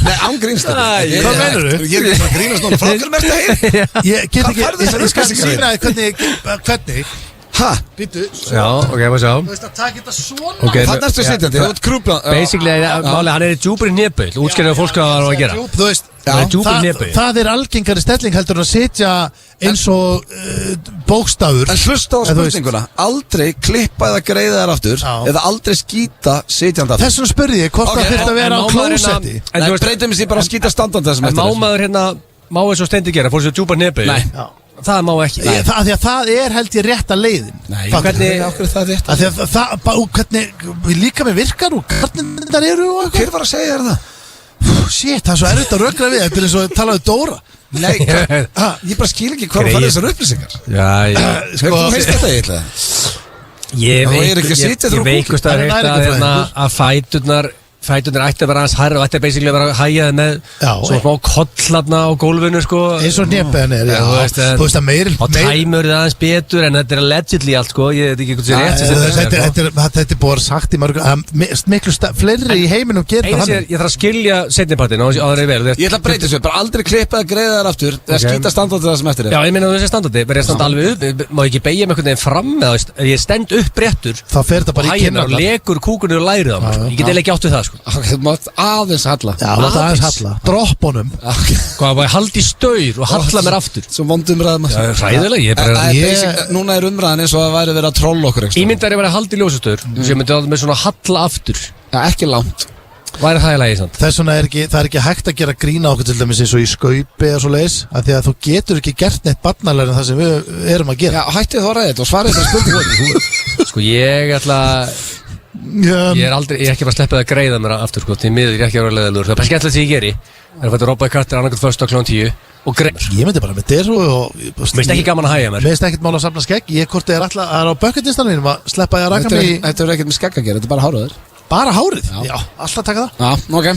Nei, ángríns þetta Hvað meinur þú? Ég er ekki að grínast núna Frá hverju mest að heyra? Ég get ekki, ég skal sína hvernig Hæ? Býtu Já, ok, maður sjá Þú veist að taka þetta svona Þannig erstu sitjandi, þú ert krúpla Basically, máli, hann er í djúpur í nefnböld Útskjörðu að fólk hvað það var að gera Þú veist, það er algengari stelling heldur en að sitja eins og bókstafur En hlusta á spurninguna Aldrei klippa eða greiða þær aftur Eða aldrei skýta sitjandi aftur Þess vegna spurði ég hvort það þurft að vera á klósetti Nei, breytum við sér bara að skýta standandi þessum eftir En mámaður hérna, má eins og steindi gera Fór sér djúpar nefnböld Nei Það má ekki Því að það er held ég rétt að leiðin Nei, hvernig það rétt að hvernig líka með virkar og hvernig það eru Hver var að segja þér það? Shit, það er svo erfitt að rökra við Þetta er eins og talaðu Dóra Nei, ég bara skil ekki hvað fara þessar upplýsingar Þú veist þetta eitthvað Ég veikust að reyta að fæturnar ætti að vera aðeins hærra og ætti að basically vera hægjaði með svona smá kollarna á gólfinu sko eins og nefnbeðan er þú veist að meir og tæmur það aðeins betur en þetta er allegedly allt sko ég veit ekki hvað sem þetta er búið sagt í miklu fleiri í heiminum gera það ég þarf að skilja setnipartin á þeirri vel ég ætla að breyta þessu, bara aldrei klippa eða greiða þar aftur eða skýta standandi það sem eftir já, ég meina þessi standandi, verður ég að standa alveg upp má ekki beigja með einhvern veginn fram eða ég stend upp réttur þá fer þetta bara í kinnarnar og legur kúkunni og lærið á mig ég get eiginlega ekki átt við það sko þú mátt aðeins halla já, þú mátt aðeins halla droppunum hvað, bara haldi í staur og halla mér aftur svo vondum ræðum ræðilega núna er umræðan eins og að væri verið að trolla okkur ímyndar ég verið að halda í ljósastaur sem ég myndi að með svona halla aftur ekki langt væri það í lagi samt þess vegna það er ekki hægt að gera grína okkur til dæmis eins og í skaupi og svo leiðis af því að þú getur ekki gert neitt barnalega en það sem við erum að gera hættið þú að ræða þetta og svarið þetta spurning sko ég ætla ég er ekki bara að sleppa það að greiða mér aftur sko til miður ég er ekki að vera leðalur það er bara skemmtilegt sem ég geri er að fæta Robba í kartir annarkvæmt först á klón 10 og greið ég myndi bara með deru og mér finnst ekki gaman að hægja mér mér finnst ekkert mál að safna skegg ég hvort er alltaf að á bucketlistan mínum að sleppa ég að raka mig þetta er ekkert með skegg að gera þetta er bara hárið bara hárið? Já, alltaf taka það já, ok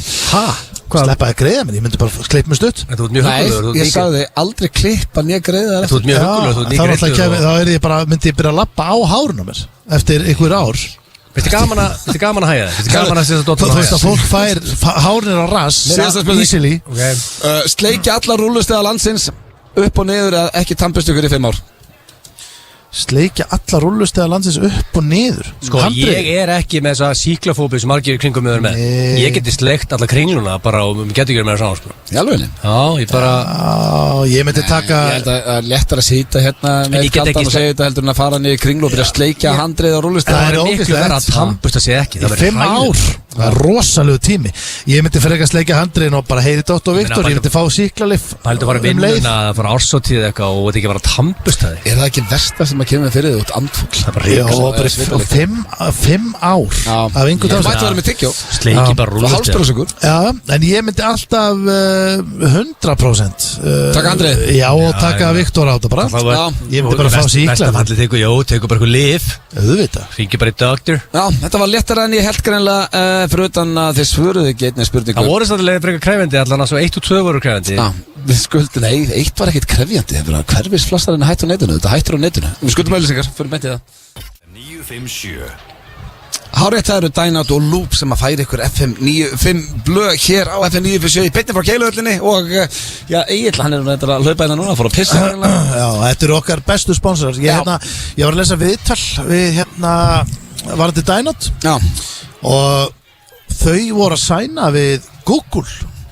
sleppa ég að greiða mér, ég myndi bara klippa mig stutt nei, ég sagði aldrei klippa nýja greiða þú ert mjög huggulegur þá myndi ég byrja að lappa á hárunum mér eftir einhver ár Þetta er gaman að hægja það Þetta er gaman að setja þetta þú veist að fólk fær hárnir á rass easily sleikja alla rúllusteða landsins upp og niður eða ekki tannbust ykkur í 5 ár sleikja alla rúllustega landsins upp og niður Sko, ég ekki með þessa síklafóbi sem margir kringum með með. Ég geti sleikt alla kringluna bara og getur ekki með það saman, sko. Í alvegni? Já, ég bara... ég myndi taka... Ég held að lettar að sýta hérna með kaldan og segja þetta heldur en að fara niður í kringlu og byrja að sleikja handrið á rúllustega. Það er miklu verið að tampust að segja ekki. 5 ár, það er rosalegu tími. Ég myndi fyrir ekki að sleikja handriðin og bara heyri Dóttor Viktor, ég myndi fá síklarlyf fara ársóttíð eitthvað og þetta ekki bara tampust það. Er það ekki versta sem að kemur fyrir þig út andfugl? Það er bara 5 ár af einhvern dag. Það mætti vera með tyggjó. Sleiki bara rúllustega. Já, en ég myndi alltaf 100% taka handrið? Já, og taka Viktor á þetta bara. Ég myndi bara fá síklar. Bestafalli tekur bara eitthvað lyf. Auðvitað. Hringi bara í doktor. Já, þetta var léttara en ég held greinlega fyrir utan að þið svöruðu ekki einnig spurningu. Það voru svolítið frekar krefjandi, allan að svo 1 og 2 voru krefjandi. Við skuldum, nei, 1 var ekkert krefjandi. Það var hverfisflastarinn hættur á netinu. Þetta hættur á netinu. Við skuldum auðlýsingar, fyrir með til það. 957 Hárrétt, það eru Dynout og Loop sem að færa ykkur FM 95 blöð hér á FM 97 í beinni frá Keiluhöllinni og já, Egill, hann að hlaupa hérna núna, fór að pissa hérna. Já, þetta eru okkar bestu sponsorar. Ég var að lesa viðtal við var þetta Dynout? Já. Og þau voru að sæna við Google.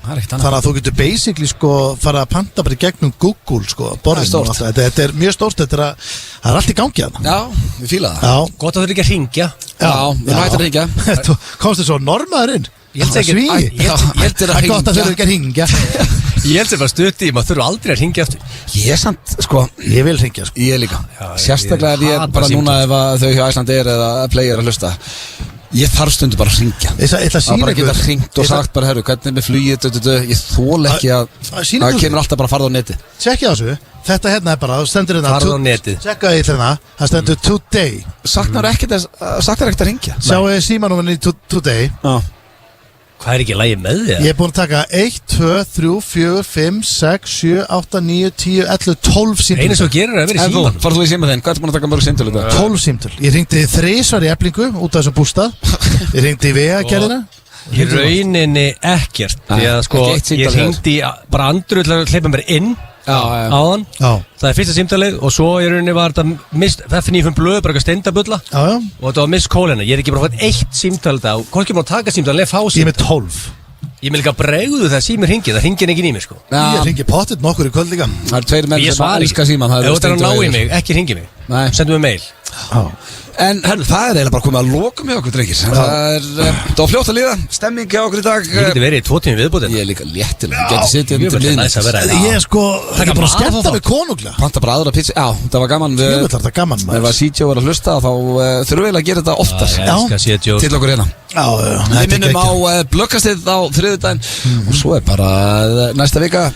Þannig að þú getur basically sko fara að panta bara í gegnum Google sko þetta er mjög stórt, það er allt í gangi að Já, við fíla það. Gott að þú ekki að hringja. Já, við mætum að hringja. Þú komstu svo normaðurinn. Ég held ekki það er gott að þau ekki að hringja. Ég held sem bara stutti, maður þurfa aldrei að hringja eftir. Ég er samt, sko, ég vil hringja sko. Ég líka, sérstaklega ef ég bara núna ef þau hjá Iceland eða Play að hlusta. Ég þarf stundu bara að hringja. Það bara geta hringt og sagt bara, herru, hvernig er með flugið, ég þól ekki að það kemur alltaf bara að fara á neti. Tjekkja þessu, þetta hérna er bara, það stendur hérna fara á neti. Tjekka því hérna, það stendur today. Saknar ekkert að hringja. Sjáu símanúmerinn í today. Hvað er ekki lægi með þér? Ég er búin að taka 1, 2, 3, 4, 5, 6, 7, 8, 9, 10, 11, 12 símtöl. Einu svo gerir að vera í síman. Farðu þú í síma þinn, hvað er búin að taka mörg símtöl? 12 símtöl. Ég ringdi 3 í Eflingu út af þessum bústað. Ég ringdi í Vegagerðina. Í rauninni ekkert. Því að sko, ég ringdi bara andru til að hleypa mér inn áðan. Það er fyrsta símtalið og svo í rauninni var þetta F95 blöð, bara eitthvað steindabulla og þetta var miss call hennar. Ég er ekki bara fætt 1 símtal þetta og hvorki maður taka símtal en fá símtal. Ég er með 12. Ég með líka bregðu þegar símir hringi, það hringir ekki í mig sko. Ég hringi pottitt nokkur í kvöld líka. Það eru 2 menn sem elska síman. Ef þú ætlar að ná í mig, ekki hringi mig. Sendu mig mail. En herru, það er eiginlega bara komið að lokum hjá okkur, drengir. Það var fljótt að líða, stemming hjá okkur í dag. Ég geti verið í 2 tími viðbútið. Ég er líka léttilega, ég geti sittið til liðnins. Ég er sko, það er bara að skemmta við konunglega. Panta bara aðra pizza, já, það var gaman. Það er gaman. Ef að CJ var að hlusta, þá þurfum við að gera þetta oftar til okkur hérna. Við minnum á blökkastið á þriðjudaginn og svo er bara næsta vika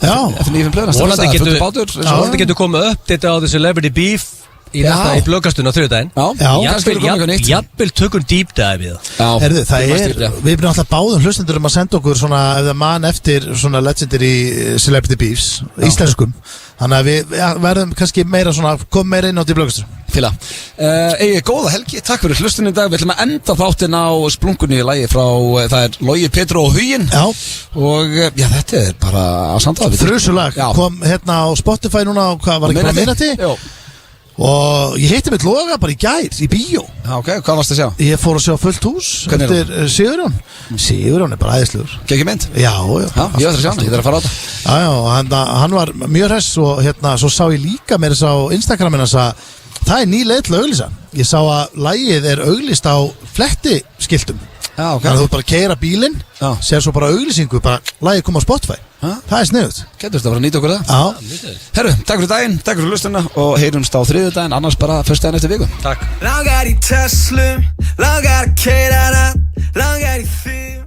F95 blöð. Vonandi getur komið upp þetta á The Celebrity Beef í blöggastun á þriðjudaginn. Jafnvel tökum deep dive í það. Herðu, við erum alltaf báðum hlustendur að senda okkur svona, ef það mann eftir svona legendary Celebrity Beefs, íslenskum. Þannig að við verðum kannski meira svona, kom meira inn á því blöggastur. Fíla. Góða helgi, takk fyrir hlustunni í dag. Við ætlum að enda þáttinn á splunkunni í lagi frá, það er Logi, Petru og Huginn. Og já, þetta er bara á samtali. Frusulag, kom hérna á Spotify núna og hvað var ekki bara minnati? Jó. Og ég heitti mitt Loga bara í gær, í bíó. Já, ok, hvað varst að sjá? Ég fór að sjá Fullt hús eftir Sigurjón. Sigurjón er bara æðislegur. Gekki mynd? Já. Ég ætla að sjá hann, ég ætla að fara á það. Já, hann var mjög hress og hérna, svo sá ég líka mér þess á Instagramina að það er ný leið til að auglýsa. Ég sá að lagið er auglýst á flettiskiltum. Já, ok. Þannig að þú bara keyra bílinn, sér svo bara auglýsingu, bara lagið kom á Spotify. Það er sniðugt. Getur þetta að fara að nýta okkur það? Já. Herru, takk fyrir daginn, takk fyrir hlustuna og heyrumst á þriðjudaginn, annars bara föstudaginn eftir viku. Takk. Langar í Tesla, langar að keyra hana, langar í þig.